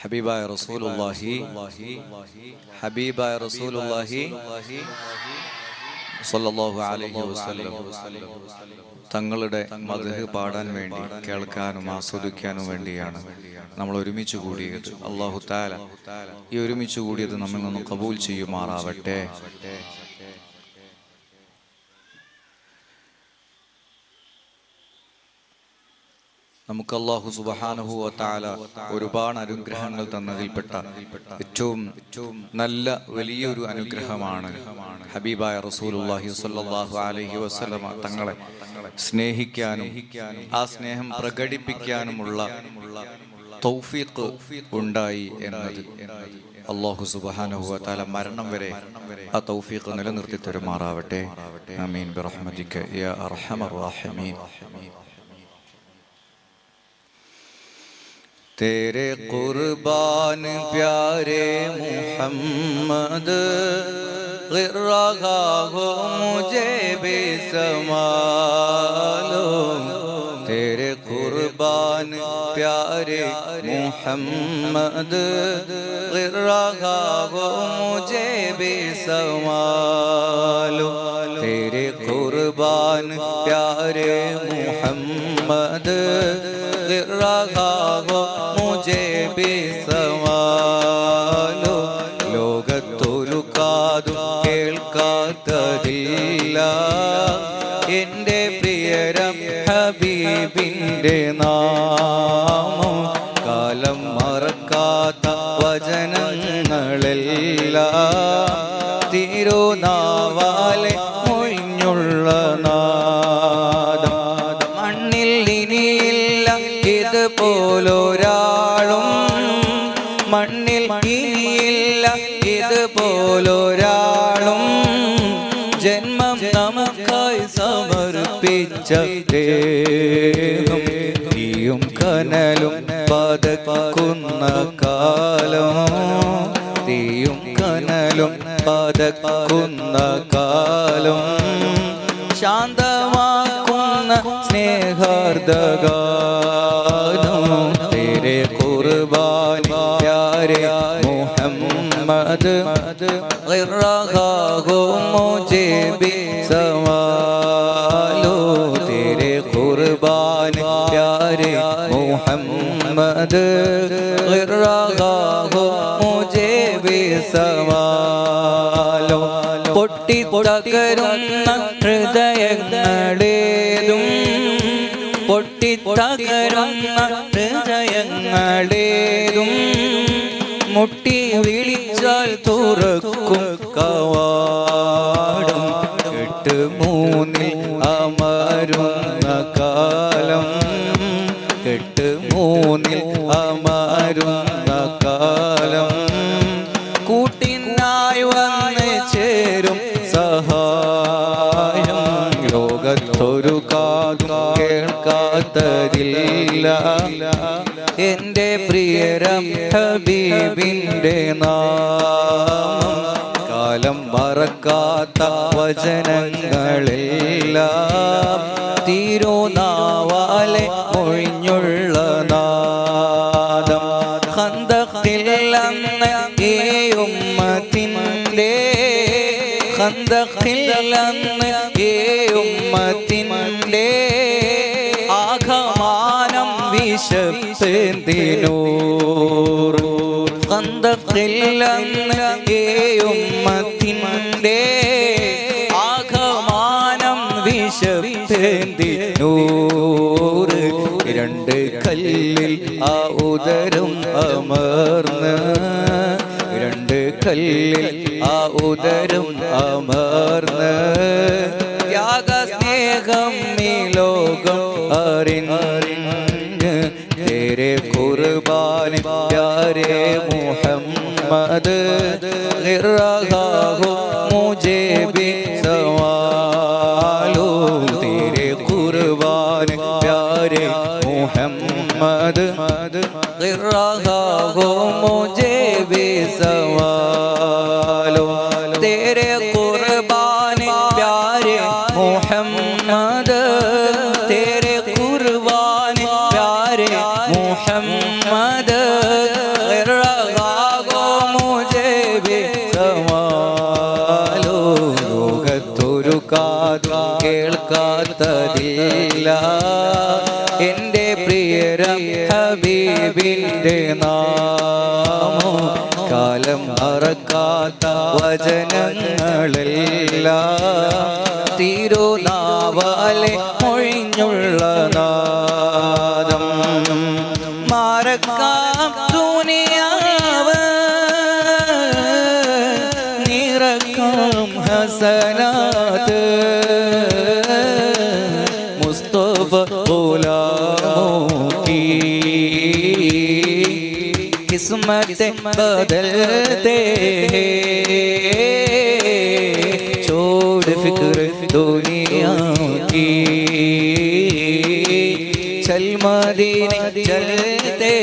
ഹബീബായ റസൂലുള്ളാഹി സ്വല്ലല്ലാഹു അലൈഹി വസല്ലം തങ്ങളുടെ മദ്ഹ് പാടാൻ വേണ്ടി, കേൾക്കാനും ആസ്വദിക്കാനും വേണ്ടിയാണ് നമ്മൾ ഒരുമിച്ച് കൂടിയത്. അല്ലാഹു തആല ഈ ഒരുമിച്ച് കൂടിയത് നമ്മിൽ നിന്ന് ഖബൂൽ ചെയ്യുമാറാവട്ടെ. നമുക്ക് അല്ലാഹു സുബ്ഹാനഹു വ തആല ഒരുപാട് അനുഗ്രഹങ്ങൾ തന്നതിൽപ്പെട്ട ഏറ്റവും നല്ല വലിയൊരു അനുഗ്രഹമാണ് ഹബീബായ റസൂലുള്ളാഹി സ്വല്ലല്ലാഹു അലൈഹി വസല്ലമ തങ്ങളെ സ്നേഹിക്കാനും ആ സ്നേഹം പ്രകടിപ്പിക്കാനുമുള്ള തൗഫീഖ് ഉണ്ടായി എന്നത്. അല്ലാഹു സുബ്ഹാനഹു വ തആല മരണം വരെ ആ തൗഫീഖ് നിലനിർത്തി തരുമാറാവട്ടെ. ആമീൻ ബിറഹ്മതിക യാ അർഹമർ റഹീമീൻ. तेरे कुर्बान प्यारे मुहम्मद गिर रहा हो मुझे बेसमालो. तेरे कुर्बान प्यारे मुहम्मद गिर रहा हो मुझे बेसमालो. तेरे कुर्बान प्यारे मुहम्मद गिर रहा हो मुझे बेसवालो. ലോകത്തൊരു കാതും കേൾക്കാത്തതില്ല എൻ്റെ പ്രിയരം ഹബീബിൻ്റെ നാമം. കാലം മറക്കാത്ത വചനങ്ങളെല്ലാം തിരുനാവാലെ മൊഴിഞ്ഞുള്ള നാദം. മണ്ണിൽ ഇനിയില്ല ഇതുപോലൊരാളും, മണ്ണിൽ ഇനിയില്ല ഇതുപോലൊരാളും. ജന്മം നമുക്കായി സമർപ്പിച്ച ദേഹം തീയും കനലും പതക്കുന്ന കാലം. തീയും കനലും പതക്കുന്ന കാലം. ശാന്തമാക്കുന്ന സ്നേഹാർദ്ദഗാനം. तेरे कुर्बान प्यारे मुहम्मद गिर रहा हो मुझे बेसवालो. तेरे कुर्बान प्यारे मुहम्मद गिर रहा हो मुझे बेसवालो. പൊട്ടിത്തകരുന്ന ഹൃദയങ്ങളേതും, പൊട്ടിത്തകരുന്ന ഹൃദയങ്ങളേതും മുട്ടി വിളിച്ചാൽ തുറക്കും കവാടം. എട്ട് മൂന്നിൽ അമരുന്ന കാലം, എട്ട് മൂന്നിൽ അമരുന്ന കാലം. കൂട്ടിനായി വന്ന് ചേരും സഹായം. ലോകത്തൊരു കാതും കേൾക്കാത്തതില്ല എൻ്റെ പ്രിയരം ഹബീബിൻ്റെ നാമം. കാലം മറക്കാത്ത വചനങ്ങളെല്ലാം തിരുനാവാലെ മൊഴിഞ്ഞുള്ള നാദം. ഖന്തഖിലന്ന് ഈ ഉമ്മത്തിൻ്റെ, ഖന്തഖിലന്ന് ഈ ഉമ്മത്തിൻ്റെ ആഘമാനം വിശപ്പെന്തിനൂർ. ഖന്തഖിലന്ന് ഈ ഉമ്മത്തിൻ്റെ ആഘമാനം വിശപ്പെന്തിനൂർ. രണ്ട് കല്ലിൽ ആ ഉദരം അമർന്ന്, രണ്ട് കല്ലിൽ ആ ഉദരം അമർന്ന്. ത്യാഗസ്നേഹം ഈ ലോകം അറിഞ്ഞ്. तेरे कुर्बान प्यारे मुहम्मद गिर रहा हो मुझे बेसवालो. तेरे कुर्बान प्यारे मुहम्मद गिर रहा हो मुझे बेसवालो. तेरे कुर्बान प्यारे मुहम्मद, तेरे कुर्बान प्यारे मुहम्मद मदद रगागो मुझे भी समालो ലോകത്തൊരു കാതു കേൾക്കാത്തതില്ല എൻ്റെ പ്രിയരം ഹബീബിൻ്റെ നാമം കാലം മറക്കാത്ത വചനങ്ങളെല്ലാം തിരുനാവാലെ മൊഴിഞ്ഞുള്ള നാദം മറക്കാം ദുനിയാവ് നിറക്കാം ഹസനാത്ത് മുസ്തഫ ഗുലാമോ की किस्मत बदलते छोड़ फिक्र दुनिया की चल मदीने चलते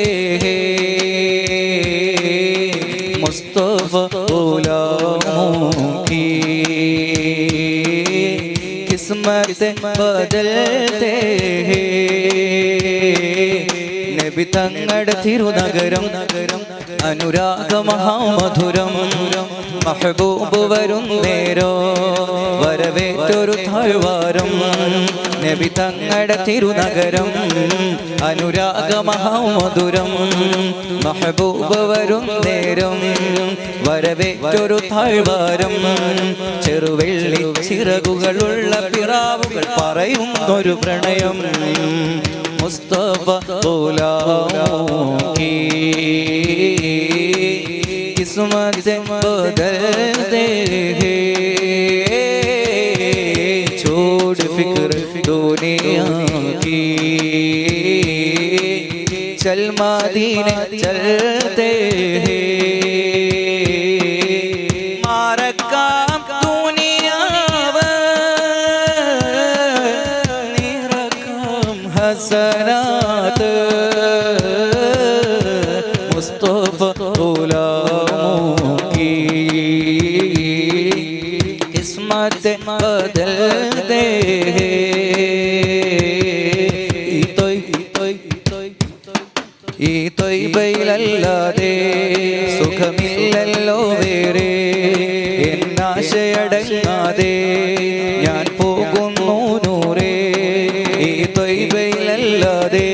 मुस्तफा गुलामों की किस्मत बदलते നബി തങ്ങളുടെ തിരുനഗരം അനുരാഗ മഹാമധുരം മഹബൂബ് വരും നേരോ വരവേറ്റൊരു താഴ്വാരം നബി തങ്ങളുടെ തിരുനഗരം അനുരാഗ മഹാമധുരം മഹബൂബ് വരും നേരം വരവേറ്റൊരു താഴ്വാരം ചെറുവെള്ളി ചിറകുകളുള്ള പിറാവുകൾ പറയുന്നൊരു പ്രണയം मुस्तफा गुलामों की किस्मत बदलते छोड़ फिक्र दुनिया की चल मदीने चलते मारकाम हसनात मुस्तफा गुलामों की किस्मत बदलते ഈ തൊയ്ബയിലല്ലാതെ സുഖമില്ലല്ലോ വേറെ എന്നാശയടങ്ങാതെ ഞാൻ പോകുന്നു നൂറേ ഈ തൊയ്ബയിലല്ലാതെ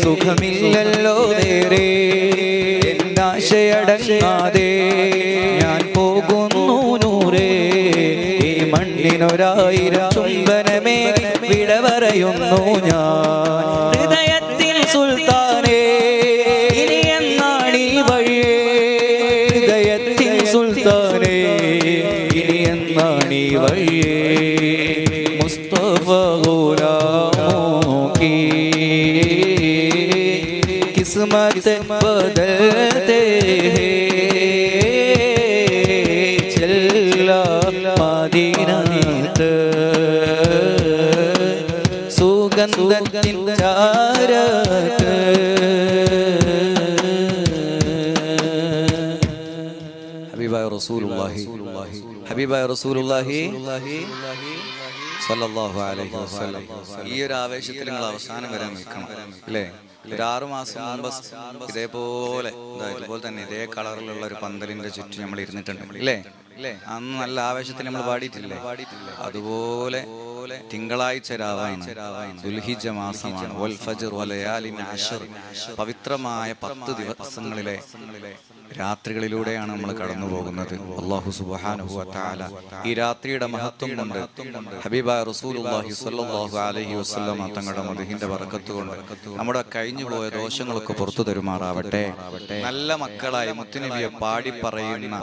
സുഖമില്ലല്ലോ വേറെ എന്നാശയടങ്ങാതെ ഞാൻ പോകുന്നു നൂറേ ഈ മണ്ണിനൊരായിരം ചുംബനമേ വിട പറയുന്നു ഞാൻ ഹൃദയത്തിൽ സുൽത്താനേ ഇനി എന്നാണീ വഴിയേ ഹൃദയത്തിൽ സുൽത്താനേ ഇനി എന്നാണീ വഴിയേ മുസ്തഫ ഗുലാമോं की किस्मत बदलते चला മദീനത്ത് സുഗന്ധത്തിൻ ചാരത്ത് ഹബീബായ റസൂലുള്ളാഹി ഹബീബായ റസൂലുള്ളാഹി സ്വല്ലല്ലാഹു അലൈഹി വസല്ലം ഈ ഒരു ആവേശത്തിൽ നിങ്ങൾ അവസാനം വരെ നിൽക്കണം അല്ലേ? ഒരു 6 മാസം മുമ്പ് ഇതേപോലെ തന്നെ ഇതേ കളറിലുള്ള ഒരു പന്തലിന്റെ ചുറ്റും നമ്മൾ ഇരുന്നിട്ടുണ്ട് അല്ലേ? അന്ന് നല്ല ആവേശത്തിൽ നമ്മൾ പാടിയിട്ടില്ലേ? അതുപോലെ തിങ്കളാഴ്ച രാവാണ്, ദുൽഹിജ്ജ മാസമാണ്, വൽ ഫജ്ർ വലയാലിൻ അശ്ർ, പവിത്രമായ 10 ദിവസങ്ങളിലെ രാത്രികളിലൂടെയാണ് നമ്മൾ കടന്നു പോകുന്നത്. അല്ലാഹു സുബ്ഹാനഹു വ തആല ഈ രാത്രിയുടെ മഹത്വം കൊണ്ട് ഹബീബായ റസൂലുള്ളാഹി സ്വല്ലല്ലാഹു അലൈഹി വസല്ലം തങ്ങളുടെ മദ്ഹിന്റെ ബറക്കത്ത് കൊണ്ട് നമ്മുടെ കഴിഞ്ഞുപോയ ദോഷങ്ങളൊക്കെ പുറത്തു തരുമാറാവട്ടെ. നല്ല മക്കളായി മുത്തുനബിയെ പാടി പറയുന്ന,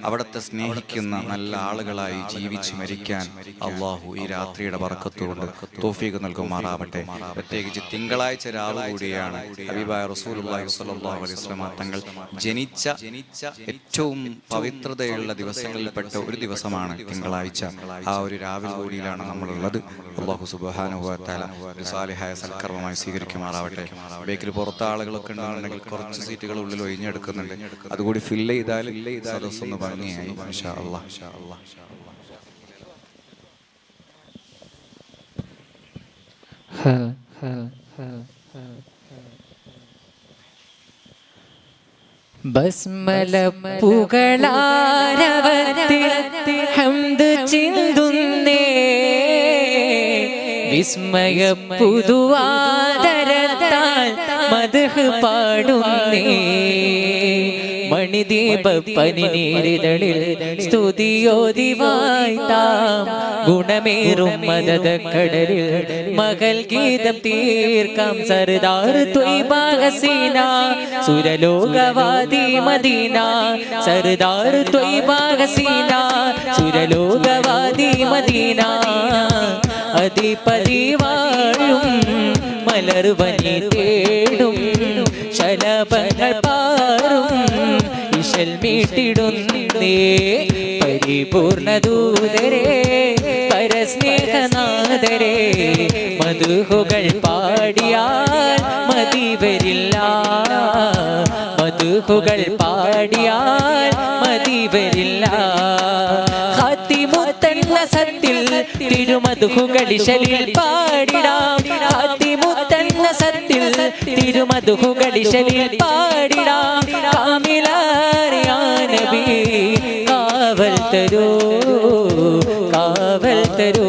അവിടുത്തെ സ്നേഹിക്കുന്ന നല്ല ആളുകളായി ജീവിച്ചു മരിക്കാൻ അല്ലാഹു ഈ രാത്രിയുടെ ബറക്കത്ത് കൊണ്ട് തൗഫീഖ് നൽകുമാറാവട്ടെ. പ്രത്യേകിച്ച് തിങ്കളാഴ്ച രാവ് കൂടിയാണ് ഹബീബായ റസൂലുള്ളാഹി സ്വല്ലല്ലാഹു അലൈഹി വസല്ലം തങ്ങൾ ജനിച്ച ഏറ്റവും പവിത്രതയുള്ള ദിവസങ്ങളിൽപ്പെട്ട ഒരു ദിവസമാണ് തിങ്കളാഴ്ച. ആ ഒരു രാവിലെ കൂടിയിലാണ് നമ്മളുള്ളത്. അല്ലാഹു സുബ്ഹാനഹു വ തആല ഒരു സാലിഹായ സൽക്കർമ്മമായി സ്വീകരിക്കുമാറാവട്ടെ. ബേക്കിൽ പുറത്തെ ആളുകളൊക്കെ ഉണ്ടെന്നുണ്ടെങ്കിൽ കുറച്ച് സീറ്റുകൾ ഉള്ളിൽ ഒഴിഞ്ഞെടുക്കുന്നുണ്ട്. അതുകൂടി ഫില്ല് ചെയ്താൽ സദസ്സൊന്ന് ഭംഗിയായി ഇൻഷാ അല്ലാഹ്. ബസ്മല പുകളാരവത്തിൽ ഹംദ് ചിന്തുന്നേ വിസ്മയ പുതുവാദരത്താൽ മദ്ഹ് പാടുന്നേ മണിദീപ പനിനീരിതളിൽ സ്തുതിയോതി വായ്ത്താം ഗുണമേറും മദദ കടലിൽ മകൾ ഗീതം തീർക്കാം സർദാർ ത്വയ്ബ ഹസീന സുരലോകവാദി മദീന സർദാർ ത്വയ്ബ ഹസീന സുരലോകവാദി മദീന അധിപതി വാഴും മലർവനി തേടും ശലഭങ്ങൾ പാറും ഇശൽ മീട്ടിടുന്നേ പരിപൂർണ ദൂതരേ പരസ്നേഹനാഥരേ മധുഹുകൾ പാടിയാൽ മതി വരില്ല മധുഹുകൾ പാടിയാൽ മതി വരില്ല ഹാത്തിമുത്തെന്ന സത്തിൽ തിരുമധുഹുകളിശലിൽ പാടിടാം ഹാത്തിമുത്തെന്ന സത്തിൽ തിരുമധുഹുകളിശലിൽ പാടിടാം കാമിലാറിയാ നബി കാവൽ തരൂ കാവൽ തരൂ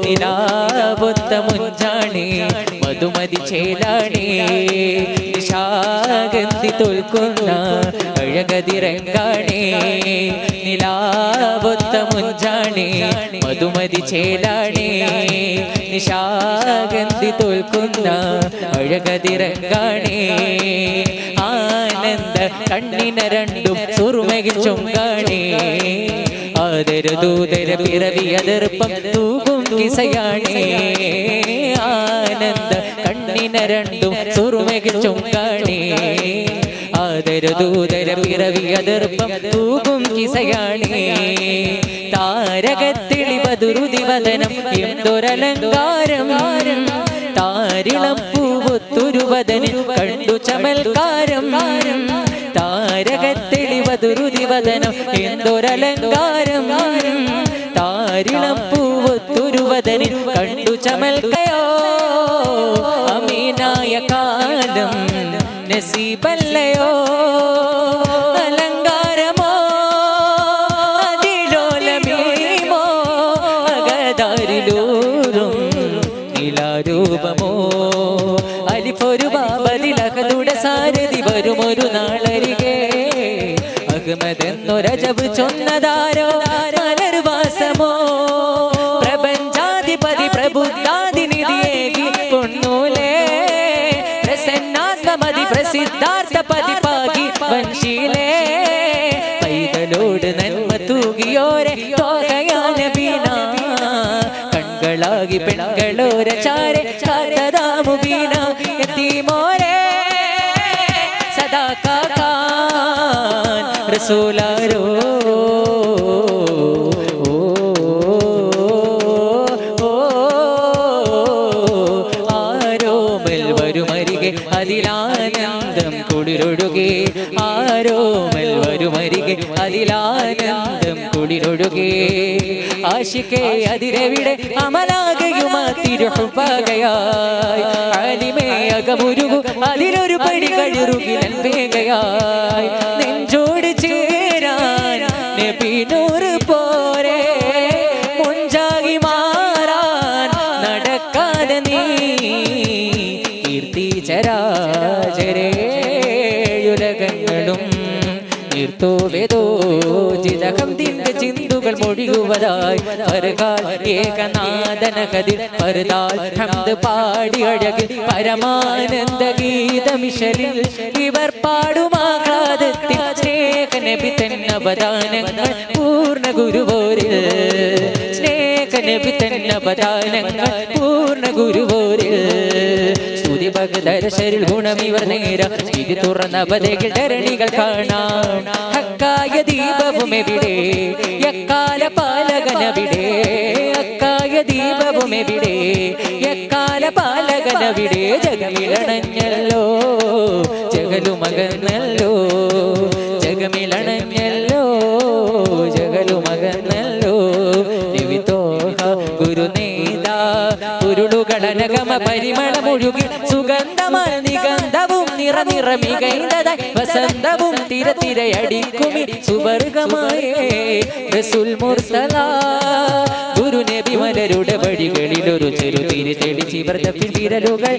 നിലാവൊത്ത മുഞ്ചാണി മധുമതി ചേലാണി നിശാഗന്ധി തോൽക്കുന്ന അഴകതിരങ്കാണി നിലാവൊത്ത മുഞ്ചാണി മധുമതി ചേലാണി നിശാഗന്ധി തോൽക്കുന്ന അഴകതിരങ്കാണി ആനന്ദ കണ്ണിന രണ്ടും സുറുമകിൽ ചൊങ്കാണി ആദരദൂതര പിറവി അതിർപ്പം തൂകും കിസയാണേ ആനന്ദ കണ്ണിന രണ്ടും സുറുമകിൽ ചൊങ്കാണേ ആദരദൂതര പിറവി അതിർപ്പം തൂകും കിസയാണേ താരകത്തിളി ബദുരുദിവദനം എന്തൊരലങ്കാരം താരിളം പൂവൊത്തുരുവദനിൽ കണ്ടു ചമൽക്കാരം താരകത്തെളിവതുരുദിവദനം എന്തൊരലങ്കാരം താരിളം പൂവൊത്തുരുവദനിൽ കണ്ടു ചമൽക്കയോ അമീനായ കാലം നസീബല്ലയോ അലങ്കാരമോ അതിലോലമീമോ അകതാരിലൂറും നിലാരൂപമോ അലിഫൊരു ബാബതിലകതുടെ സാരഥി വരുമൊരു നാളരികെ അഹ്മദെന്നൊരജബ് ചൊന്നതാരോ മലർവാസമോ പ്രപഞ്ചാധിപതി പ്രബുദ്ധാദിനിധിയേകി പൊന്നൂലേ പ്രസന്നാത്മമതി പ്രസിദ്ധാർത്ഥ പതിപ്പാകി വൻശീലേ പൈതലോട് നന്മ തൂകിയോരെ തോകയാന ബീന കൺകളാകി പെൺകളോര ചാരെ കാത്തതാമുബീന എത്തിമോരെ സദാ കാക്കാൻ റസൂലാരോ ആരോമൽ വരുമരികെ അതിലാനന്ദം കുളിരൊഴുകെ ആരോമൽ വരുമരികെ അതിലാനന്ദം കുളിരൊഴുകെ ആശിക്കേ അതിരെവിടെ അമലാകയുമാ തിരുഹുബാകയായി ആലിമേ അകമുരുകു അതിലൊരു പടി കഴിറുകിലൻ വേഗയായി നെഞ്ചോട് ചേരാൻ നബിനൂറ് പോരെ മുഞ്ചാകി മാറാൻ നടക്കാതെ നീ കീർത്തി ചരാചരേയുലകങ്ങളും ജിതകം തിന്റെ ചിന്തുകൾ മൊഴിയുവതായി ഫർഖാൻ ഏകനാഥനകതിൽ ഫർദാൽ ഹംദ് പാടി അഴകിൽ പരമാനന്ദ ഗീതമിശലിൽ ഇവർ പാടുമാഹ്ലാദത്തിൽ സ്നേഹ നബി തന്നവദാനങ്ങൾ പൂർണ്ണ ഗുരുവോരിൽ സ്നേഹ നബി തന്നവദാനങ്ങൾ പൂർണ്ണ ഗുരുവോരിൽ ഭഗദർശരിൽ ഗുണമിവർ നേര സ്ഥിതി തുറന്ന പതകിൽ ധരണികൾ കാണാം ഹക്കായ ദീപവും എവിടെ എക്കാല പാലകനവിടെ അക്കായ ദീപവും എവിടെ എക്കാല പാലകനവിടെ ജഗമിലണഞ്ഞല്ലോ ജഗലുമകന്നല്ലോ ജഗമിലണഞ്ഞല്ലോ ജഗലുമകന്നല്ലോ നിവിതോഹ ഗുരുനേതാ ഉരുളുകളനഗമ പരിമളമൊഴുകി സുഗന്ധമാൽ നിഗന്ധവും നിറമികൈന്തതായി വസന്തവും തിരതിരയടിക്കുമി സുവർഗമായേ റസൂൽ മുർസല ഗുരു നബി മലരുടെ വഴികളിൽ ഒരു ചെറു തിരി തെളിച്ച് വ്രതത്തിൽ വിരലുകൾ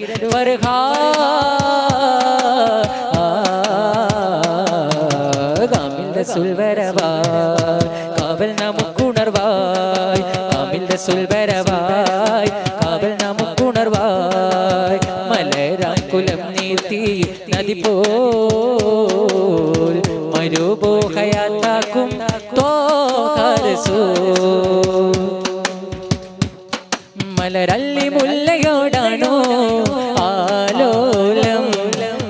കാമിൽ റസൂൽ വരവായ് കാവൽ നമുക്കുണർവായ് കാമിൽ റസൂൽ വരവായ് കാവൽ നമുക്കുണർവായ് മലരാം കുലം നീർത്തി നദി പോൽ മരുഭൂഹയാത്താക്കും മലരല്ലി മുല്ലയോടാണോ ആലോലം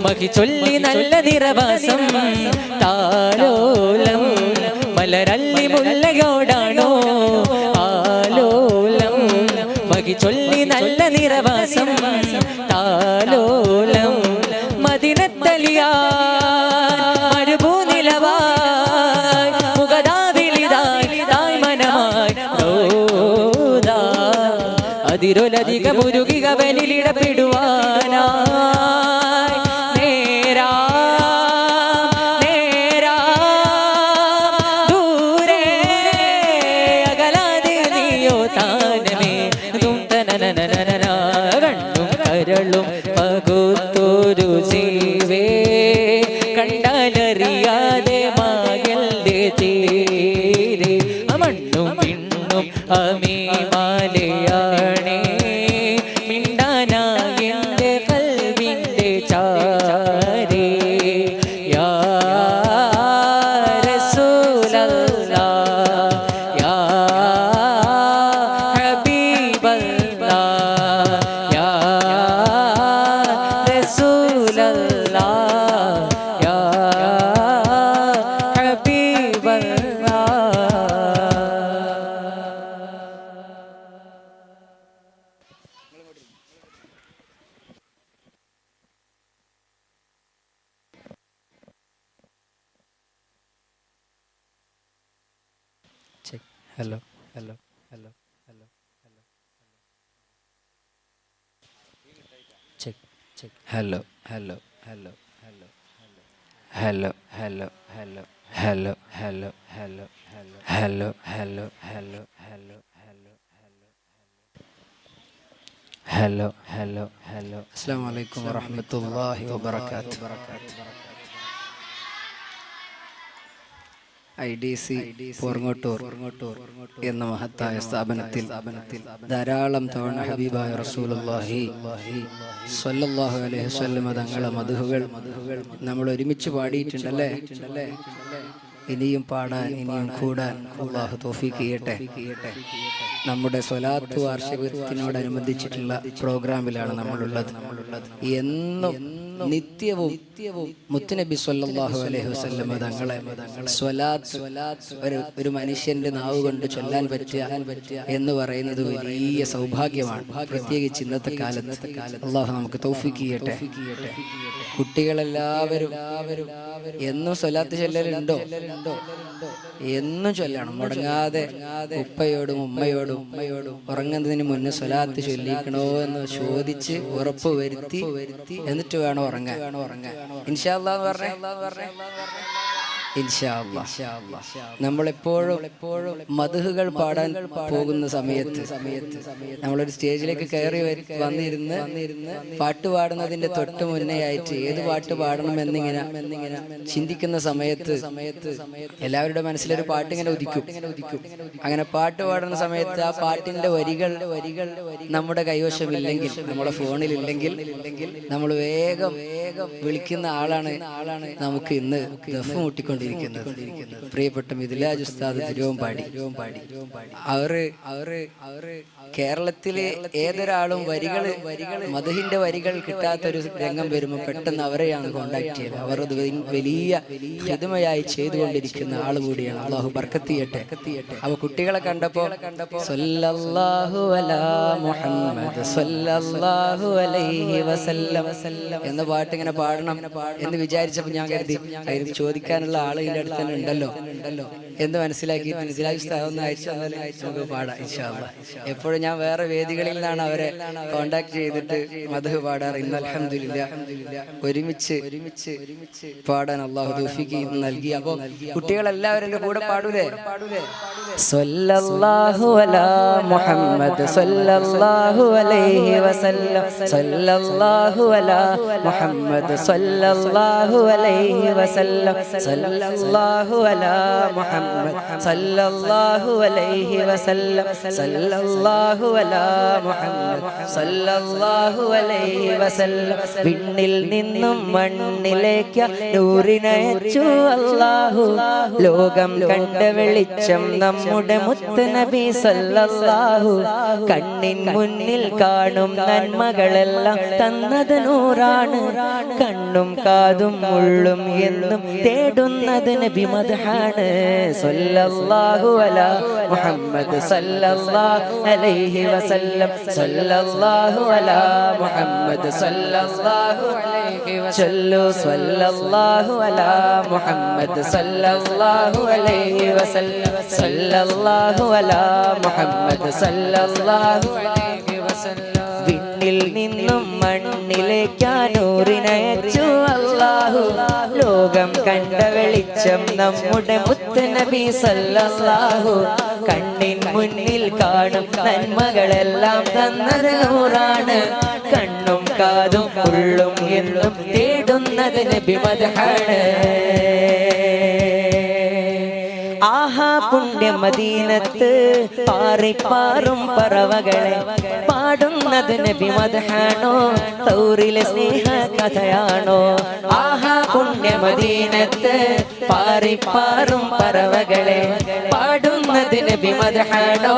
മഹി ചൊല്ലി നല്ല നിറവാസം താലോലം മലരല്ലി മുല്ലയോടാണോ ആലോലം മഹി ചൊല്ലി നല്ല നിറവാസം താലോലം മദിനത്തലിയാ മരുഭൂനിലവായ് മുഖദാവിലിതായി മനമായി അതിരൊലധിക മുരുകിക വനിലിടപെടുവാനായി നേരാ ദൂരെ അകലാതെ നീയോ താനമേ കണ്ണും കരളും പകുത്തൊരു ജീവേ കണ്ടാലറിയാതെ മാകന്റെ തീരെ മണ്ണും പിണ്ണും അമീമാലയാണേ മിണ്ടാനായെന്റെ കൽവിന്റെ ചാരേ യാ റസൂലല്ലാഹ് യാ ഹബീബല്ലാഹ് യാ റസൂലല്ലാഹ് യാ Check. Hello. Hello. Hello. Hello. Hello. Check. Check. Hello. Hello. Hello. Hello. Hello. Hello. Hello. Hello. Hello. Hello. Hello. Hello. Hello. Hello. Hello. Hello. Hello. Assalamu alaikum wa rahmatullahi wa barakatuh. IDC പോർങ്ങോട്ടൂർ എന്ന മഹത്തായ സ്ഥാപനത്തിൽ ധാരാളം തവണ ഹബീബായ റസൂലുള്ളാഹി സ്വല്ലല്ലാഹു അലൈഹി വസല്ലം തങ്ങളുടെ മദ്ഹുകൾ നമ്മൾ ഒരുമിച്ച് പാടിയിട്ടുണ്ടല്ലേ. ഇനിയും പാടാൻ ഇനിയും കൂടാൻ അല്ലാഹു തൗഫീഖ് ചെയ്യട്ടെ. നമ്മുടെ സ്വലാത്ത് വാർഷികത്തിനോടനുബന്ധിച്ചിട്ടുള്ള പ്രോഗ്രാമിലാണ് നമ്മളുള്ളത്. എന്നും നിത്യവും മുത്തുനബി സ്വല്ലല്ലാഹു അലൈഹി വസല്ലം തങ്ങളെ സ്വലാത്ത് ഒരു മനുഷ്യന്റെ നാവ് കൊണ്ട് ചൊല്ലാൻ പറ്റുക എന്ന് പറയുന്നത് വലിയ സൗഭാഗ്യമാണ്. പ്രത്യേകിച്ച് ഇന്നത്തെ കാലത്ത് അല്ലാഹു നമുക്ക് തൗഫീഖ് ചെയ്യട്ടെ. കുട്ടികളെല്ലാവരും എന്നും സ്വലാത്ത് ചൊല്ലലുണ്ടോ? എന്നും ചൊല്ലണം, മുടങ്ങാതെ. ഉപ്പയോടും ഉമ്മയോടും ഉറങ്ങുന്നതിന് മുന്നേ സ്വലാത്ത് ചൊല്ലിക്കണോ എന്ന് ചോദിച്ച് ഉറപ്പ് വരുത്തി എന്നിട്ട് വേണം ഉറങ്ങാൻ. ഇൻഷാ അല്ലാഹ് എന്ന് പറഞ്ഞേ. ഇൻഷാ അല്ലാഹ് നമ്മളെപ്പോഴും മദ്ഹുകൾ പാടാൻ പോകുന്ന സമയത്ത് നമ്മളൊരു സ്റ്റേജിലേക്ക് കയറി വന്നിരുന്ന് പാട്ട് പാടുന്നതിന്റെ തൊട്ട് മുന്നേ ആയിട്ട് ഏത് പാട്ട് പാടണം എന്നിങ്ങനെ ചിന്തിക്കുന്ന സമയത്ത് എല്ലാവരുടെ മനസ്സിലൊരു പാട്ട് ഇങ്ങനെ ഉദിക്കും. അങ്ങനെ പാട്ട് പാടുന്ന സമയത്ത് ആ പാട്ടിന്റെ വരികൾ നമ്മുടെ കൈവശമില്ലെങ്കിൽ, നമ്മുടെ ഫോണിലില്ലെങ്കിൽ നമ്മൾ വേഗം വിളിക്കുന്ന ആളാണ് നമുക്ക് ഇന്ന് ദഫ് മുട്ടിക്കൊണ്ട് പ്രിയപ്പെട്ട മിദ്ലാജ് ഉസ്താദ് തിരുവമ്പാടി. അവര് കേരളത്തിലെ ഏതൊരാളും മദ്ഹിന്റെ വരികൾ കിട്ടാത്തൊരു രംഗം വരുമ്പോൾ പെട്ടെന്ന് അവരെയാണ് കോണ്ടാക്ട് ചെയ്യുന്നത്. അവർ അത് വലിയ ഹിദ്മയായി ചെയ്തുകൊണ്ടിരിക്കുന്ന ആൾ കൂടിയാണ്. അല്ലാഹു ബർക്കത്ത് ചെയ്യട്ടെ. അപ്പൊ കുട്ടികളെ കണ്ടപ്പോ സല്ലല്ലാഹു അലാ മുഹമ്മദ് സല്ലല്ലാഹു അലൈഹി വസല്ലം എന്ന പാട്ട് ഇങ്ങനെ പാടണം എന്ന് വിചാരിച്ചപ്പോൾ ഞാൻ കരുതി ചോദിക്കാനുള്ള ഇതിന്റെ അടുത്ത് തന്നെ ഉണ്ടല്ലോ എന്ന് മനസ്സിലാക്കി ഒന്ന് അയച്ചു തന്നാൽ നമുക്ക് പാടാം ഇൻഷാ അല്ലാഹ്. എപ്പോഴും ഞാൻ വേറെ വേദികളിൽ നിന്നാണ് അവരെ കോണ്ടാക്ട് ചെയ്തിട്ട് മദ്ഹ് പാടാറ്. ഇന്ന് അൽഹംദുലില്ലാഹ് ഒരുമിച്ച് പാടാൻ അല്ലാഹു തൗഫീഖ് നൽകി. അപ്പോൾ കുട്ടികളെല്ലാവരും എൻ്റെ കൂടെ പാടൂലേ? സല്ലല്ലാഹു അലാ മുഹമ്മദ് സല്ലല്ലാഹു അലൈഹി വസല്ലം സല്ലല്ലാഹു അലാ മുഹമ്മദ് സല്ലല്ലാഹു അലൈഹി വസല്ലം സല്ലല്ലാഹു അലാ മുഹമ്മദ് സല്ലല്ലാഹു അലൈഹി വസല്ലം സല്ലല്ലാഹു അലാ മുഹമ്മദ് സല്ലല്ലാഹു അലൈഹി വസല്ലം. വിണ്ണിൽ നിന്നും മണ്ണിലേക്ക് നൂറിനയച്ചു അല്ലാഹു, ലോകം കണ്ട വെളിച്ചം നമ്മുടെ മുത്ത് നബി സല്ലല്ലാഹു. കണ്ണിൻ മുന്നിൽ കാണും നന്മകളെല്ലാം തന്നത് നൂറാണ്, കണ്ണും കാതും ഉള്ളും എന്നും തേടുന്നത് നബി മദ്ഹാണ്. സല്ലല്ലാഹു അലാ മുഹമ്മദ് സല്ലല്ലാഹു അലൈഹി വസല്ലം സല്ലല്ലാഹു അലാ മുഹമ്മദ് സല്ലല്ലാഹു അലൈഹി വസല്ലം സല്ലല്ലാഹു അലാ മുഹമ്മദ് സല്ലല്ലാഹു അലൈഹി വസല്ലം സല്ലല്ലാഹു അലാ മുഹമ്മദ് സല്ലല്ലാഹു അലൈഹി വസല്ലം. വിണ്ണിൽ നിന്നും മണ്ണിലേക്ക് നൂറിനയച്ചു അല്ലാഹു, ലോകം കണ്ട വെളിച്ചം നമ്മുടെ മുത്ത് നബി സല്ലല്ലാഹു. കണ്ണിൻ മുന്നിൽ കാണും നന്മകളെല്ലാം തന്നത് നൂറാണ്, കണ്ണും കാതും ഉള്ളും എന്നും തേടുന്നത് നബി മദ്ഹാണ്. ആഹാ പുണ്യ മദീനത്ത് പാറിപ്പാറും പറവകളെ പാടുന്നത് നബി മദ്ഹാണോ, തൗറിലെ സ്നേഹ കഥയാണോ? ആഹാ പുണ്യ മദീനത്ത് പാറിപ്പാറും പറവകളെ പാടുന്നത് നബി മദ്ഹാണോ,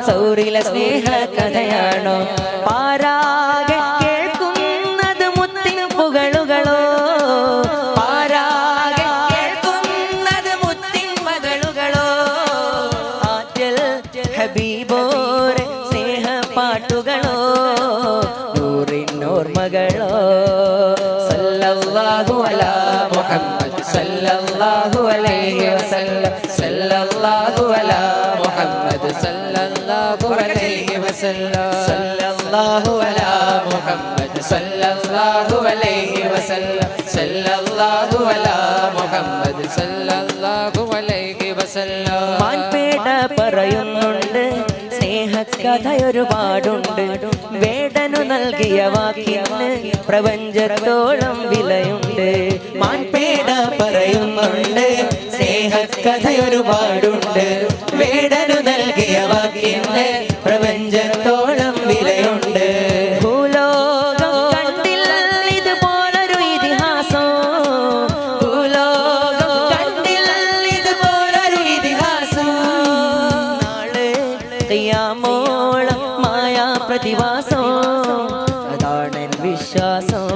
തൗറിലെ സ്നേഹ കഥയാണോ? പാരാകെ കേൾക്കുന്നത് മുത്തിൻ പുകളുകളോ, പാരാകെ കേൾക്കുന്നത് മുത്തിൻ മകളുകളോ? ആറ്റൽ ഹബീബോരെ സ്നേഹ പാട്ടുകളോ, നൂറിനോർമകളോ? സല്ലല്ലാഹു അലാ മുഹമ്മദ് സല്ലല്ലാഹു അലൈഹി വസല്ലം സല്ലല്ലാഹു അലാ മുഹമ്മദ് സല്ലല്ലാഹു അലൈഹി വസല്ലം സല്ലല്ലാഹു അലാ മുഹമ്മദ് സല്ലല്ലാഹു അലൈഹി വസല്ലം സല്ലല്ലാഹു അലാ മുഹമ്മദ് സല്ലല്ലാഹു അലൈഹി വസല്ലം. മാൻപേട പറയുന്നുണ്ട് സ്നേഹകഥയൊരുപാടുണ്ട്, വേടനു നൽകിയ വാക്കിന് പ്രപഞ്ചത്തോളം വിലയുണ്ട്. മാൻപേട പറയുന്നുണ്ട് സ്നേഹകഥയൊരുപാടുണ്ട്, വേടനു നൽകിയ വാക്കിന് പ്രപഞ്ചത്തോളം വിലയുണ്ട്. ഭൂലോകം കണ്ടില്ല ഇതുപോലൊരു ഇതിഹാസം, ഭൂലോകം കണ്ടില്ല ഇതുപോലൊരു ഇതിഹാസം. നാളെ ഖിയാമോളം മായാ പ്രതിവാസം, അതാണ് വിശ്വാസം.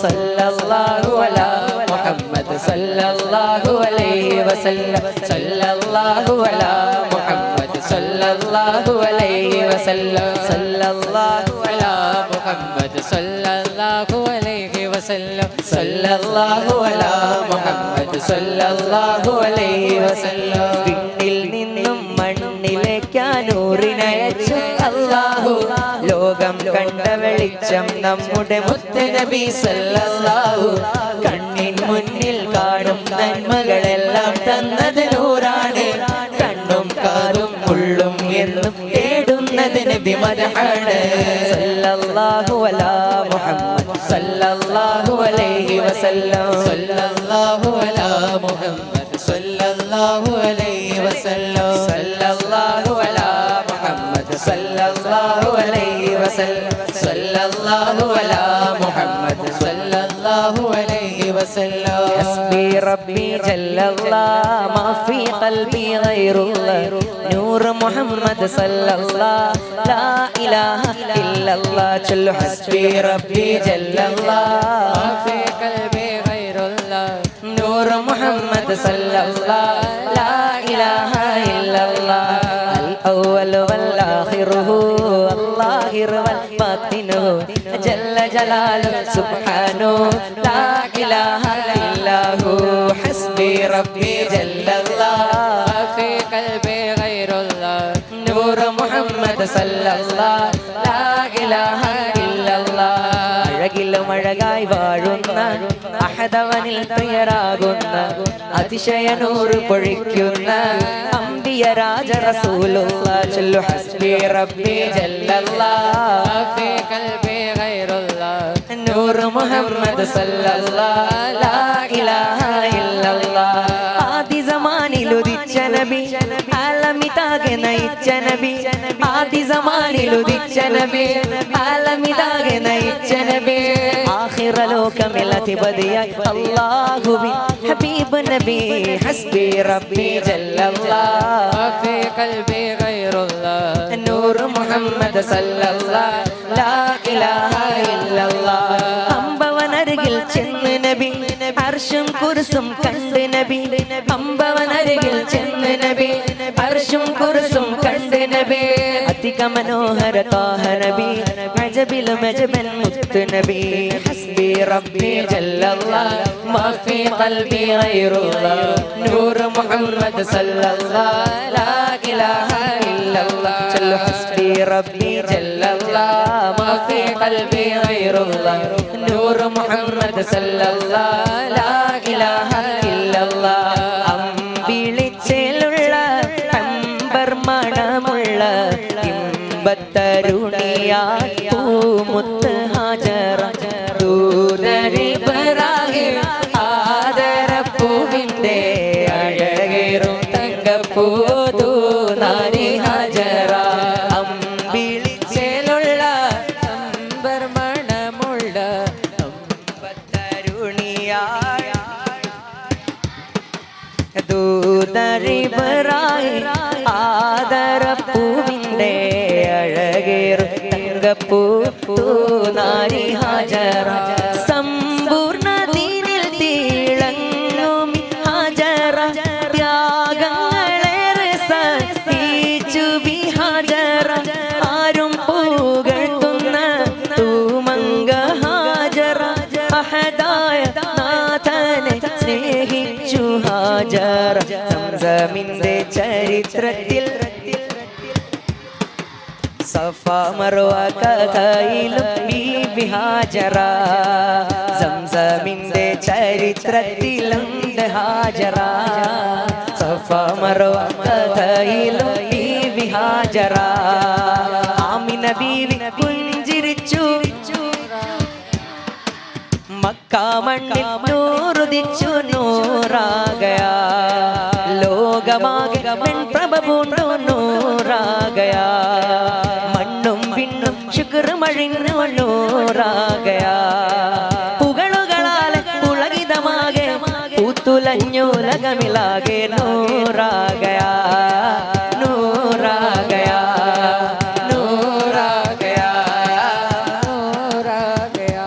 സല്ലല്ലാഹു അലാ മുഹമ്മദ് സല്ലല്ലാഹു അലൈഹി വസല്ലം സല്ലല്ലാഹു അലാ മുഹമ്മദ് സല്ലല്ലാഹു അലൈഹി വസല്ലം സല്ലല്ലാഹു അലാ മുഹമ്മദ് സല്ലല്ലാഹു അലൈഹി വസല്ലം സല്ലല്ലാഹു അലാ മുഹമ്മദ് സല്ലല്ലാഹു അലൈഹി വസല്ലം. വിണ്ണിൽ നിന്നും മണ്ണിലേക്ക് നൂറിനയച്ചു അല്ലാഹു, ലോകം കണ്ട വെളിച്ചം നമ്മുടെ മുത്ത് നബി സല്ലല്ലാഹു. കണ്ണിൻ മുന്നിൽ കാണും നന്മകളെല്ലാം തന്നത് നൂറാണ്, കണ്ണും കാതും ഉള്ളും എന്നും തേടുന്നത് നബി മദ്ഹാണ്. സല്ലല്ലാഹു അലാ മുഹമ്മദ് സല്ലല്ലാഹു അലൈഹി വസല്ലം സല്ലല്ലാഹു അലാ മുഹമ്മദ് സല്ലല്ലാഹു അലൈഹി വസല്ലം സല്ലല്ലാഹു അലാ മുഹമ്മദ് സല്ലല്ലാഹു അലൈഹി വസല്ലം സല്ലല്ലാഹു അലാ മുഹമ്മദ് സല്ലല്ലാഹു അലൈഹി വസല്ലം. ഹസ്ബി റബ്ബി ജല്ലല്ലാഹ് മാ ഫീ ഖൽബി ഗൈറുല്ലാഹ്, നൂർ മുഹമ്മദ് സല്ലല്ലാഹ് ലാ ഇലാഹ ഇല്ലല്ലാഹ്. ചൊല്ലു ഹസ്ബി റബ്ബി ജല്ലല്ലാഹ് മാ ഫീ ഖൽബി ഗൈറുല്ലാഹ്, നൂർ മുഹമ്മദ് സല്ലല്ലാഹ് ലാ ഇലാഹ ഇല്ലല്ലാഹ്. അൽ അവ്വൽ വൽ ആഖിറുഹു അല്ലാഹിർ വൽ ബാത്തിനുഹു ജല്ല ജലാലു സുബ്ഹാനഹു ലാ ഇലാഹ ഇല്ലാഹു. ഹസ്ബി حسبي ربي جل الله ما في قلبي غير الله نور محمد صلى الله لا إله إلا الله അഴകിലും അഴകായി വാഴുന്ന അഹദവനിൽ പ്രിയരാകുന്ന അതിശയ നൂറ് പൊഴിക്കുന്ന അംബിയ രാജ റസൂലുള്ളാഹ് ചൊല്ലു ഹസ്ബി റബ്ബി ജല്ലല്ലാഹ് ഫീ ഖൽബി ഗൈറുല്ലാഹ് നൂർ മുഹമ്മദ് സല്ലല്ലാഹ് ലാ ഇലാഹ ഇല്ലല്ലാഹ് ആദി സമാനിൽ ഉദിച്ച നബി ആലമിതാകെ നയിച്ച നബി ആദി സമാനിൽ ഉദിച്ച നബി ആലമിതാകെ നയിച്ച നബി ആഖിറ ലോകമിൽ അധിപതിയായി അല്ലാഹുവിൻ ഹബീബ് നബി ഹസ്ബി റബ്ബി ജല്ലല്ലാഹ് ഫീ ഖൽബി ഗൈറുല്ലാഹ് നൂർ മുഹമ്മദ് സല്ലല്ലാഹ് ലാ ഇലാഹ ഇല്ലല്ലാഹ് അമ്പവനരികിൽ ചെന്ന് നബി അർശും കുർസും കണ്ട് നബി അമ്പവനരികിൽ ചെന്ന് നബി അർശും കുർസും കണ്ട് നബി അധിക മനോഹര താഹ നബി അജബിലും അജബൻ മുത്ത് നബി ഹസ്ബി റബ്ബി ജല്ലല്ലാഹ് മാ ഫീ ഖൽബി ഗൈറുല്ലാഹ് നൂർ മുഹമ്മദ് സല്ലല്ലാഹ് ലാ ഇലാഹ ഇല്ലല്ലാഹ് ചൊല്ലു ഹസ്ബി റബ്ബി ജല്ലല്ലാഹ് മാ ഫീ ഖൽബി ഗൈറുല്ലാഹ് നൂർ മുഹമ്മദ് സല്ലല്ലാഹ് ലാ ഇലാഹ ഇല്ലല്ലാഹ് അമ്പിളിച്ചേലുള്ള അമ്പർ മണമുള്ള ഇമ്പത്തരുണിയായി പൂമുത്ത് ഹാജറ ദൂതരിബ്രാഹിം ആദരപ്പൂവിന്റെ അഴകേറും തങ്കപ്പൂതു നാരി ഹാജറ അമ്പിളിച്ചേലുള്ള അമ്പർ മണമുള്ള ഇമ്പത്തരുണിയായി ദൂതരിബ്രാഹിം ആദരപ്പൂവിന്റെ അഴകേറും തങ്കപ്പൂ നാരി ഹാജറ സമ്പൂർണ്ണ ദീനിൽ തിളങ്ങും ഹാജറ ത്യാഗങ്ങളേറെ സഹിച്ചു ബി ഹാജറ ആരും പുകഴ്ത്തുന്ന തൂമങ്ക ഹാജറ അഹദായ നാഥനെ സ്നേഹിച്ചു ഹാജറ സംസമിന്റെ ചരിത്രത്തിൽ സഫ മർവ കഥയിലും ബീബി ഹാജറ സംസമിന്റെ ചരിത്രത്തിലുണ്ട് ഹാജറ സഫ മർവ കഥയിലും ബീബി ഹാജറ ആമിന ബീവി പുഞ്ചിരിച്ചു മക്ക മണ്ണിൽ നൂറുദിച്ചു നൂറാകയാ ലോകമാകെ പെൺപ്രഭ പൂണ്ടു നൂറാകയാ മണ്ണും പിണ്ണും ശുക്ർ മഴിഞ്ഞു നൂറാകയാ പുകളുകളാലെ പുളകിതമാകെ പൂത്തുലഞ്ഞുലകമിലാകെ നൂറാകയാ നൂറാകയാ നൂറാകയാ നൂറാകയാ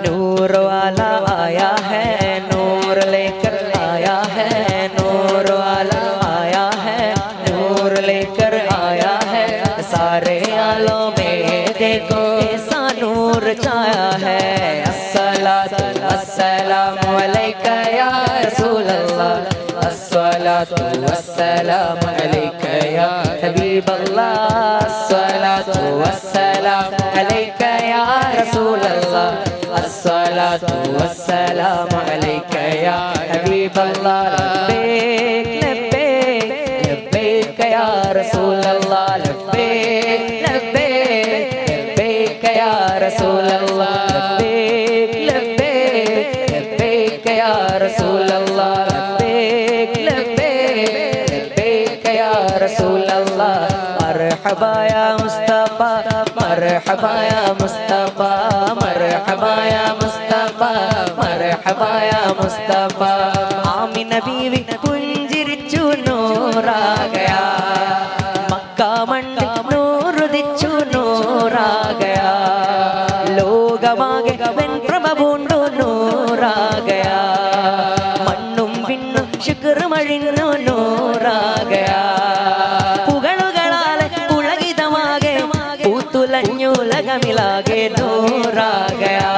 नूर वाला आया है नूर लेकर आया है नूर वाला आया है नूर लेकर आया है सारे आलों में देखो ऐसा नूर छाया है अस्सलातु वस्सलामु अलैका या रसूल अल्लाह अस्सलातु वस्सलामु अलैका या हबीब अल्लाह अस्सलातु वस्सलामु अलैका या रसूल अल्लाह अस्सलातु वस्सलामु अलैका या हबीब अल्लाह लब्बैक लब्बैक लब्बैक या रसूल अल्लाह लब्बैक लब्बैक लब्बैक या रसूल अल्लाह लब्बैक लब्बैक लब्बैक या रसूल अल्लाह लब्बैक लब्बैक लब्बैक या रसूल अल्लाह मरहबा या मुस्तफा मरहबा या मुस्तफा मरहबा या मुस्तफा मरहबा या मुस्तफा आमिना बीवी പുഞ്ചിരിച്ചു നൂറാകയാ മക്ക മണ്ണിൽ നൂറുദിച്ചു നൂറാകയാ ലോകമാകെ വെൺപ്രഭ പൂണ്ടു നൂറാകയാ മണ്ണും പിണ്ണും ശുക്ർ മഴിഞ്ഞു നൂറാകയാ പുകളുകളാലെ പുളകിതമാകെ പൂത്തുലഞ്ഞുലകമിലാകെ നൂറാകയാ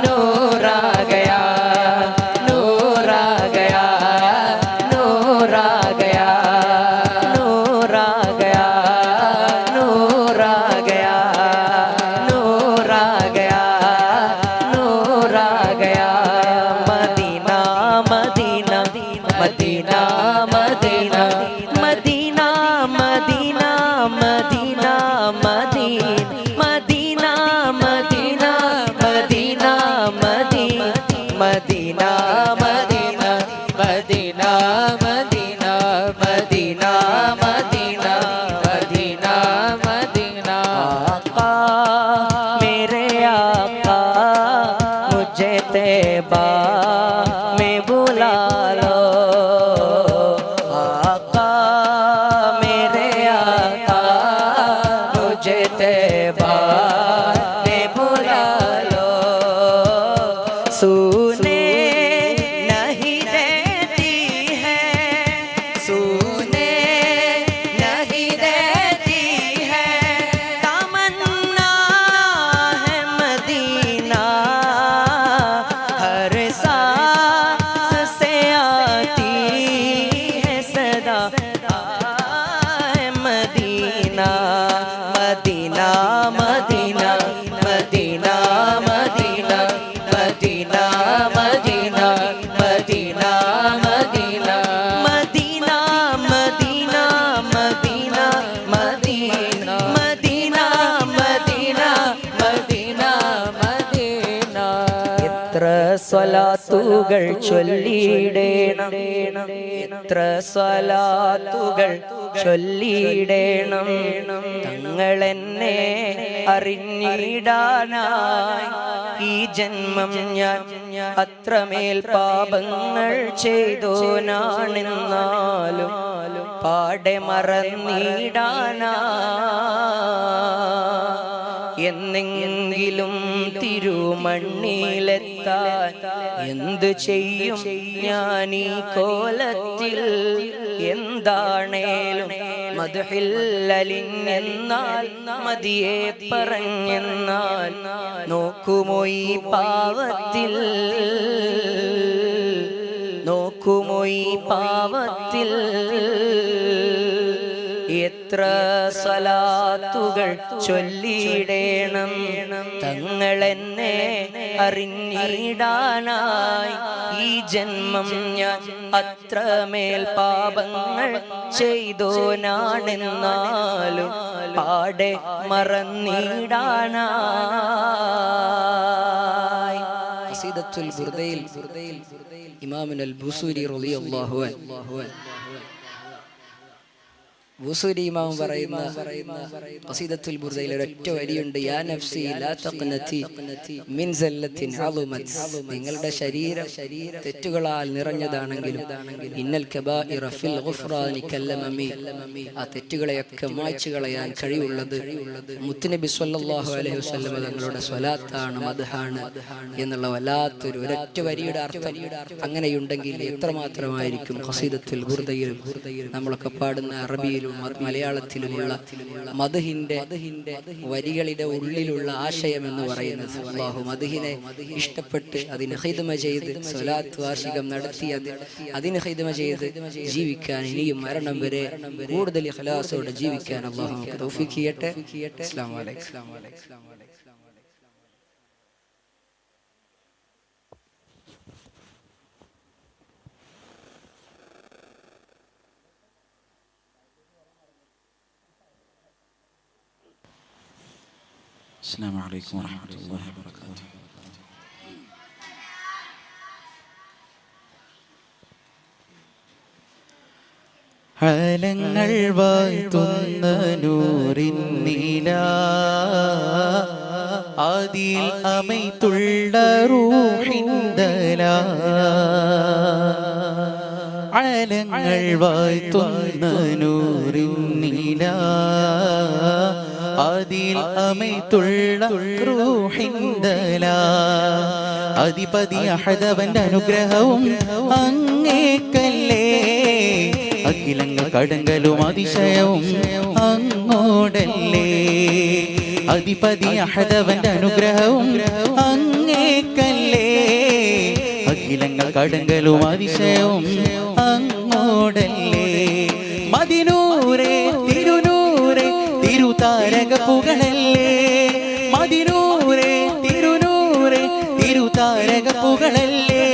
നൂറാകയാ നൂറാകയാ മദീന മദീന മദീന മദീന മദീന മദീന മദീന മദീന आका मेरे आका मुझे तैबा में बुला लो आका मेरे आका मुझे तैबा में बुला लो सुने नहीं देती है सुने नहीं देती है तमन्ना है मदीना हर सांस से आती है सदा है मदीना मदीना मदीना मदीना मदीना मदीना मदीना मदीना मदीना मदीना मदीना मदीना मदीना मदीना मदीना मदीना मदीना എത്ര സ്വലാത്തുകൾ ചൊല്ലിടേണം എത്ര സ്വലാത്തുകൾ ചൊല്ലിടേണം തങ്ങൾ എന്നെ അറിഞ്ഞിടാനായി ഈ ജന്മം ഞാൻ അത്രമേൽ പാപങ്ങൾ ചെയ്തോനാണെന്നാലും പാടെ മറന്നിടാനാ എന്നെങ്കിലും തിരുമണ്ണിലെത്താൻ എന്തു ചെയ്യും ഞാൻ ഈ കോലത്തിൽ എന്താണേലും മദ്ഹിൽ അലിഞ്ഞെന്നാൽ മതിയെ പറഞ്ഞെന്നാൽ നോക്കുമോ ഈ പാവത്തിൽ നോക്കുമോ ഈ പാവത്തിൽ എത്ര സ്വലാത്തുകൾ ചൊല്ലിടേണം തങ്ങൾ എന്നെ അറിഞ്ഞിടാനായി ഈ ജന്മം ഞാൻ അത്രമേൽ പാപങ്ങൾ ചെയ്തോനാണെന്നാലും പാടെ മറന്നിടാനായി ഖസീദത്തുൽ ബുർദയിൽ ഇമാമുൽ ബുസൂരി റളിയല്ലാഹു അൻഹു ബുസൂരി ഇമാം പറയുന്ന ഖസീദത്തുൽ ബുർദയിൽ ഒരൊറ്റ വരിയുണ്ട് യാ നഫ്സി ലാ തഖ്നതി മിൻ സല്ലത്തിൻ അളുമത് നിങ്ങളുടെ ശരീരം തെറ്റുകളാൽ നിറഞ്ഞതാണെങ്കിലും ഇന്നൽ കബായിറ ഫിൽ ഗുഫ്റാനി കല്ലമമി ആ തെറ്റുകളെയൊക്കെ മായ്ച്ചു കളയാൻ കഴിവുള്ളത് മുത്തുനബി സ്വല്ലല്ലാഹു അലൈഹി വസല്ലം തങ്ങളുടെ സ്വലാത്താണ് മദ്ഹാണ് എന്നുള്ള വല്ലാത്തൊരു ഒരൊറ്റ വരിയുടെ അർത്ഥം അങ്ങനെയുണ്ടെങ്കിൽ എത്രമാത്രമായിരിക്കും ഖസീദത്തുൽ ബുർദയിൽ നമ്മളൊക്കെ പാടുന്ന അറബിയിലും മലയാളത്തിലുമുള്ള മദ്ഹിന്റെ വരികളുടെ ഉള്ളിലുള്ള ആശയം എന്ന് പറയുന്നത് അല്ലാഹു മദ്ഹിനെ ഇഷ്ടപ്പെട്ട് അതിന് ഖിദ്മ ചെയ്ത് സ്വലാത്ത് വാർഷികം നടത്തി അതിന് ഖിദ്മ ചെയ്ത് ജീവിക്കാൻ ഇനിയും മരണം വരെ കൂടുതൽ ഇഖ്ലാസോടെ ജീവിക്കാൻ അല്ലാഹു നമുക്ക് തൗഫീഖ് ചെയ്യട്ടെ. അസ്സലാമു അലൈക്കും. السلام عليكم ورحمة الله وبركاته. ആലങ്ങൾ വാഴ്ത്തുന്ന നൂറിൻ നില അതിൽ അമൈത്തുള്ള റൂഹിന്ദല ആലങ്ങൾ വാഴ്ത്തുന്ന നൂറിൻ നില അതിൽ അമൈത്തുള്ള റൂഹിന്ദല അധിപതി അഹദവന്റെ അനുഗ്രഹവും അങ്ങേക്കല്ലേ അഖിലങ്ങൾ കടങ്കലും അതിശയവും അങ്ങോടല്ലേ അധിപതി അഹദവന്റെ അനുഗ്രഹവും അങ്ങേക്കല്ലേ അഖിലങ്ങൾ കടങ്കലും അതിശയവും അങ്ങോടല്ലേ മദിനൂരേ തിരുനൂരേ തിരുതാരക പുകളല്ലേ മദിനൂരേ തിരുനൂരേ തിരുതാരക പുകളല്ലേ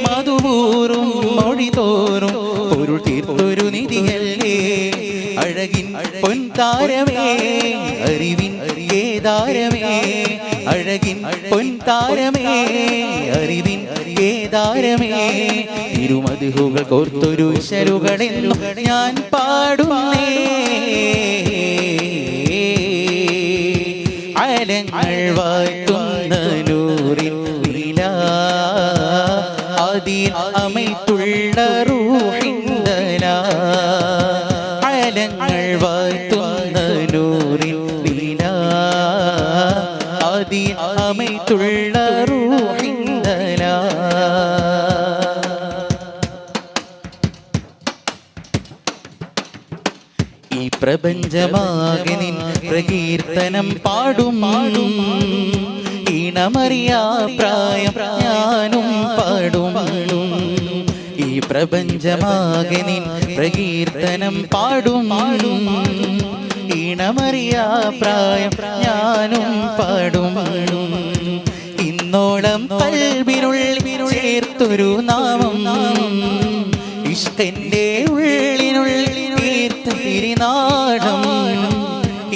മധുപൂറും മൊഴി തോറും പൊരുൾ തീർത്തൊരു നിധിയല്ലേ അഴകിൻ പൊൻതാരമേ അറിവിൻ ഏതാരമേ അഴകിൻ പൊൻതാരമേ അറിവിൻ കേദാരമേ തിരുമധുഹുകൾ കോർത്തൊരു ശരുകളെന്നു ഞാൻ പാടുന്നേ അലങ്ങൾ വാഴ്ത്തുന്ന നൂറിൻ നിലാ അതിൽ അമൈത്തുള്ള റൂഹിന്തലാ അലങ്ങൾ വാഴ്ത്തുന്ന നൂറിൻ നിലാ അതിൽ അമൈത്തുള്ള റൂഹിന്തലാ ഈ പ്രപഞ്ചമാകെ നിൻ പ്രകീർത്തനം പാടും ഈണമറിയാ പ്രായം ഞാനും പാടും ഈ പ്രപഞ്ചമാകെ നിൻ പ്രകീർത്തനം പാടും ഈണമറിയാ പ്രായം ഞാനും പാടും ഇന്നോളം കൽബിനുള്ളിൽ ചേർത്തൊരു നാമം ഇഷ്കന്റെ ഉള്ളിനുള്ളിൽ തിരിനാടം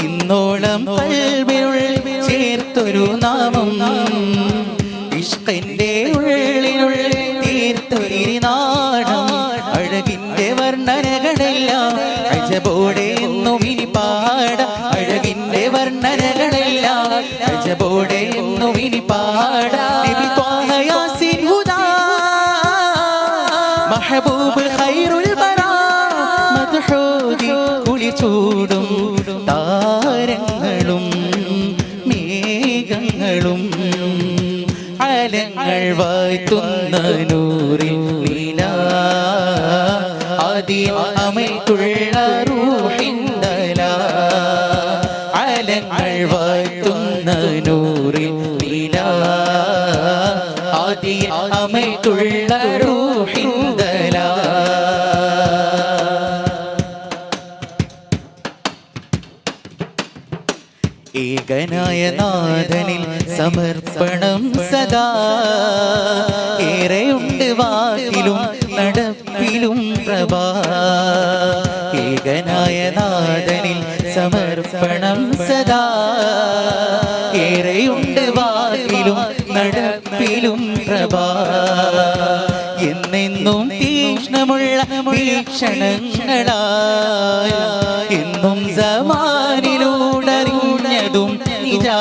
ഇന്നോളം കൽബിനുള്ളിൽ ചേർത്തൊരു നാമം ഇഷ്കന്റെ ഉള്ളിനുള്ളിൽ തീർത്തൊരിനാടം അഴകിന്റെ വർണ്ണനകളെല്ലാം അജബോടെ എന്നും ഇനി പാട അഴകിന്റെ വർണ്ണനകളെല്ലാം അജബോടെ എന്നും ഇനി പാട നബി ത്വാഹ യാസീൻ ഹുദാ മഹബൂബ് ഖൈറുൽ ബറാ മദ്ഹൂദി കുളിചൂടും താരങ്ങളും മേഘങ്ങളും അലങ്ങൾ വാഴ്ത്തുന്ന നൂറിൻ നിലാ അതിൽ അമൈത്തുള്ള റൂഹിന്തലാ അലങ്ങൾ വാഴ്ത്തുന്ന നൂറിൻ നിലാ അതിൽ അമൈത്തുള്ള റൂഹിന്തലാ ഏകനായ നാഥനിൽ സമർപ്പണം സദാ ഏറെയുണ്ട് വാക്കിലും നടപ്പിലും പ്രഭാ ഏകനായ നാഥനിൽ സമർപ്പണം സദാ ഏറെയുണ്ട് വാക്കിലും നടപ്പിലും പ്രഭാ എന്നെന്നും തീക്ഷ്ണമുള്ള വീക്ഷണങ്ങളായ എന്നും സമാനിലൂടറിഞ്ഞതും നിജാ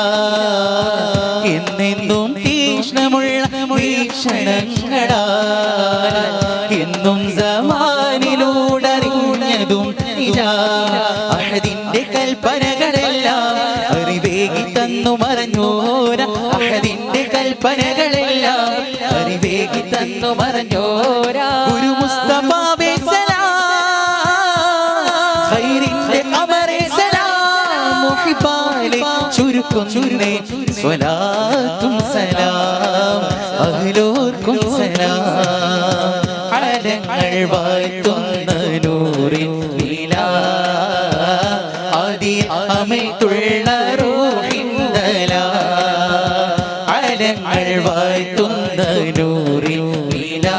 എന്നെന്നും തീക്ഷ്ണമുള്ള വീക്ഷണങ്ങളായ എന്നും സമാനിലൂടറിഞ്ഞതും നിജാ അഹദിന്റെ കൽപ്പനകളെല്ലാം അറിവേകി തന്നു മറഞ്ഞോര അഹദിന്റെ കൽപ്പനകളെല്ലാം അറിവേകി തന്നു മറഞ്ഞോരാ ഗുരു മുസ്തഫ ഖൈറിന്റെ ഖബറെ സലാം മുഹിബാലെ ചുരുക്കുന്നേ സ്വലാത്തും സലാം അഹ്ലോർക്കും സലാം അലങ്ങൾ വാഴ്ത്തുന്ന നൂറിൻ നിലാ അതിൽ അമൈത്തുള്ള റൂഹിന്തലാ അലങ്ങൾ വാഴ്ത്തുന്ന നൂറിൻ നിലാ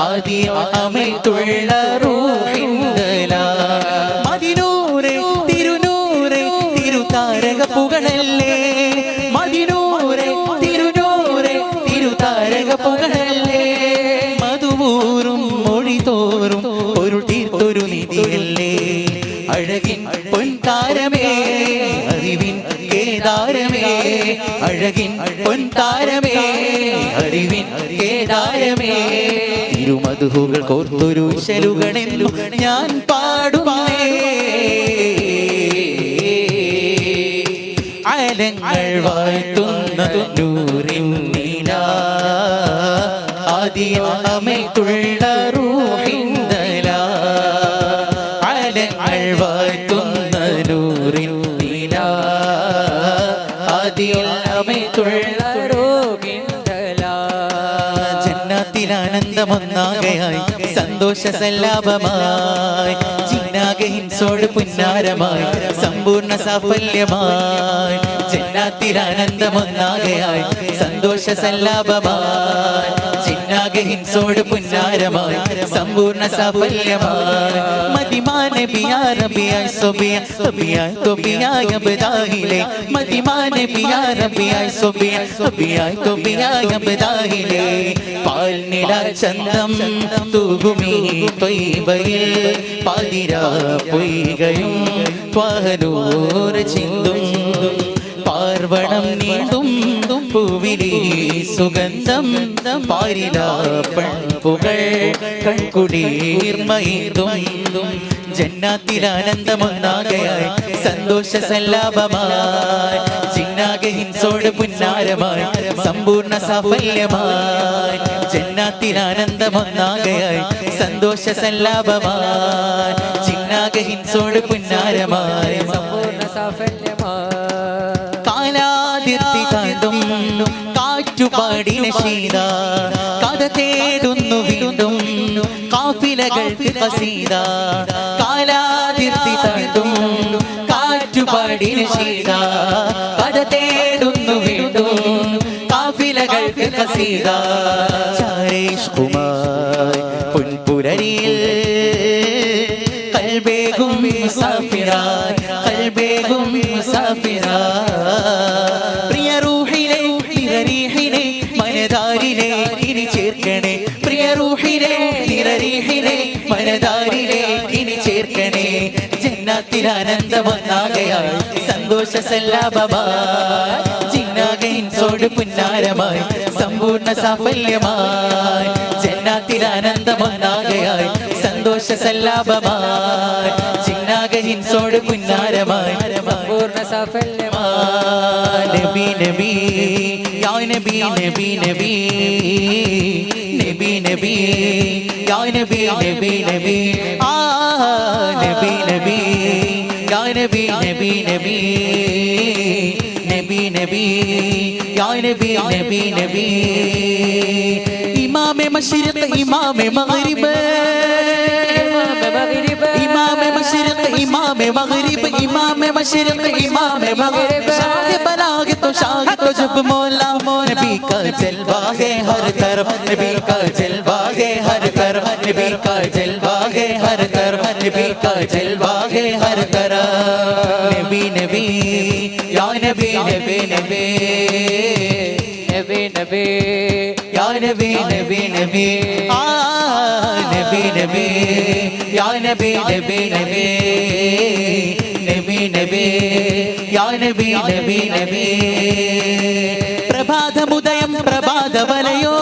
അതിൽ അമൈത്തുള്ള റൂഹിന്തലാ മദിനൂരെ തിരുനൂരെ തിരുതാരക പുകളല്ലേ മദിനൂരെ തിരുനൂരെ തിരുതാരക പുകളല്ലേ മധുവൂറും മൊഴിതോറും ഒരു തീർത്തൊരു നിധിയല്ലേ അഴകിൻ പൊൻതാരമേ അറിവിൻ കേദാരമേ അഴകിൻ പൊൻതാരമേ അറിവിൻ കേദാരമേ തിരുമധുഹുകൾ കോർത്തൊരു ശരുകളെന്നു ഞാൻ പാടുന്നേ അലങ്ങൾ വാഴ്ത്തുന്ന നൂറിൻ നിലാ അതിൽ അമൈത്തുള്ള റൂഹിന്തലാ അലങ്ങൾ വാഴ്ത്തുന്ന നൂറിൻ നിലാ അതിൽ അമൈത്തുള്ള റൂഹിന്തലാ ജന്നത്തിൽ ആനന്ദമൊന്നാകയായി സന്തോഷ സല്ലാപമായി ജിന്നാകെ ഹിംസോട് പുന്നാരമായി സമ്പൂർണ്ണ സാഫല്യമായി ജന്നത്തിൽ ആനന്ദമൊന്നാകയായി സന്തോഷ സല്ലാപമായി ജിന്നാ ജിന്നാകെ ഹിൻസോട് പുന്നാരമായി സമ്പൂർണ്ണ സാഫല്യമായി മദിമാ നബിയാ റബിയായി സൊബിയായി സൊബിയായി തൊബിയായി അബ്ദാഹിലെ മദിമാ നബിയാ റബിയായി സൊബിയായി സൊബിയായി തൊബിയായി അബ്ദാഹിലെ പാൽ നില ചന്തം തൂകുമീ ത്വയ്ബയിൽ പാതിരാ പൊയ്കയും ത്വാഹനൂർ ചിന്തും പാർവണം നീണ്ടും പൂവിലി സുഗന്ധം പാരില പെൺപുകൾ കൺകുടീർമയിതും ജന്നാത്തിലാനന്ദമൊന്നാകയായി സന്തോഷ സല്ലാപമായി ജിന്നാകെ ഹിൻസോട് പുന്നാരമായി സമ്പൂർണ്ണ സാഫല്യമായി ജന്നാത്തിലാനന്ദമൊന്നാകയായി സന്തോഷ സല്ലാപമായി ജിന്നാകെ ഹിൻസോട് പുന്നാരമായി സമ്പൂർണ്ണ സാഫല്യമായി കാലാതിർത്തി താണ്ടും കാറ്റുപാടി നശീദ കഥ തേടുന്നു വീണ്ടും കാഫിലകൾക്ക് ഖസീദ കാലാതിർത്തി താണ്ടും കാറ്റുപാടി നശീദ കഥ തേടുന്നു വീണ്ടും കാഫിലകൾക്ക് ഖസീദ ചാരേഷ് കുമാർ പൊൻപുരരിയിൽ കൽബേകും മുസാഫിറായി കൽബേകും മുസാഫിറായി പ്രിയ റൂഹിലെ നിറരീഹിലെ മനതാരിലെ ഇനി ചേർക്കണേ പ്രിയ റൂഹിലെ നിറരീഹിലെ മനതാരിലെ ഇനി ചേർക്കണേ ജന്നാത്തിലാനന്ദമൊന്നാകയായി സന്തോഷ സല്ലാപമായി ജിന്നാകെ ഹിൻസോട് പുന്നാരമായി സമ്പൂർണ്ണ സാഫല്യമായി ജന്നാത്തിലാനന്ദമൊന്നാകയായി സന്തോഷ സല്ലാപമായി ജിന്നാകെ ഹിൻസോട് പുന്നാരമായി സമ്പൂർണ്ണ സാഫല്യമായി നബി നബി യാ നബി നബി നബി നബി നബി യാ നബി നബി നബി ആ നബി നബി യാ നബി നബി നബി നബി നബി യാ നബി നബി നബി ഇമാമെ മശ്രിഖ് ഇമാമെ മഗ്രിബ് ഇമാമെ മശ്രിഖ് ഇമാമെ മഗ്രിബ് ഇമാമെ മശ്രിഖ് ഇമാമെ മഗ്രിബ് शाहे बलाग तो जब मौला नबी का जलवा है हर तरफ नबी का जलवा है हर तरफ नबी का जलवा है हर तरफ नबी का जलवा है हर तरफ नबी नबी या नबी नबी नबी നബി നബി या नबी नबी नबी आ नबी नबी या नबी नबी नबी नबी नबी या नबी नबी नबी പ്രഭാതമുദയം പ്രഭാതവലയോ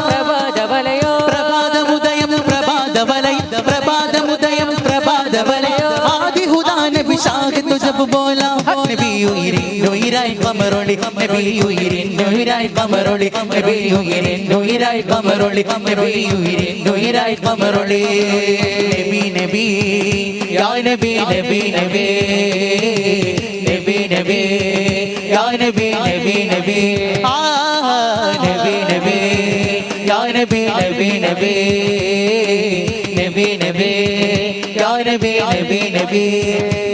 പ്രഭാതവലയോ പ്രഭാതമുദയം പ്രഭാതവലയം പ്രഭാതമുദയം പ്രഭാതവലയോ ആദിഹുദാ നബി ഷാഹിദ് ജബ് ബോലാ നബി ഉയിരിൻ കമറൊളി നബി ഉയിരിൻ കമറൊളി നബി ഉയിരിൻ കമറൊളി നബി ഉയിരിൻ കമറൊളി നബി നബി യാ നബി നബി നബി നബി നബി യാ നബി നബി നബി ആ നബി നബി യാ നബി നബി നബി നബി നബി യാ നബി നബി നബി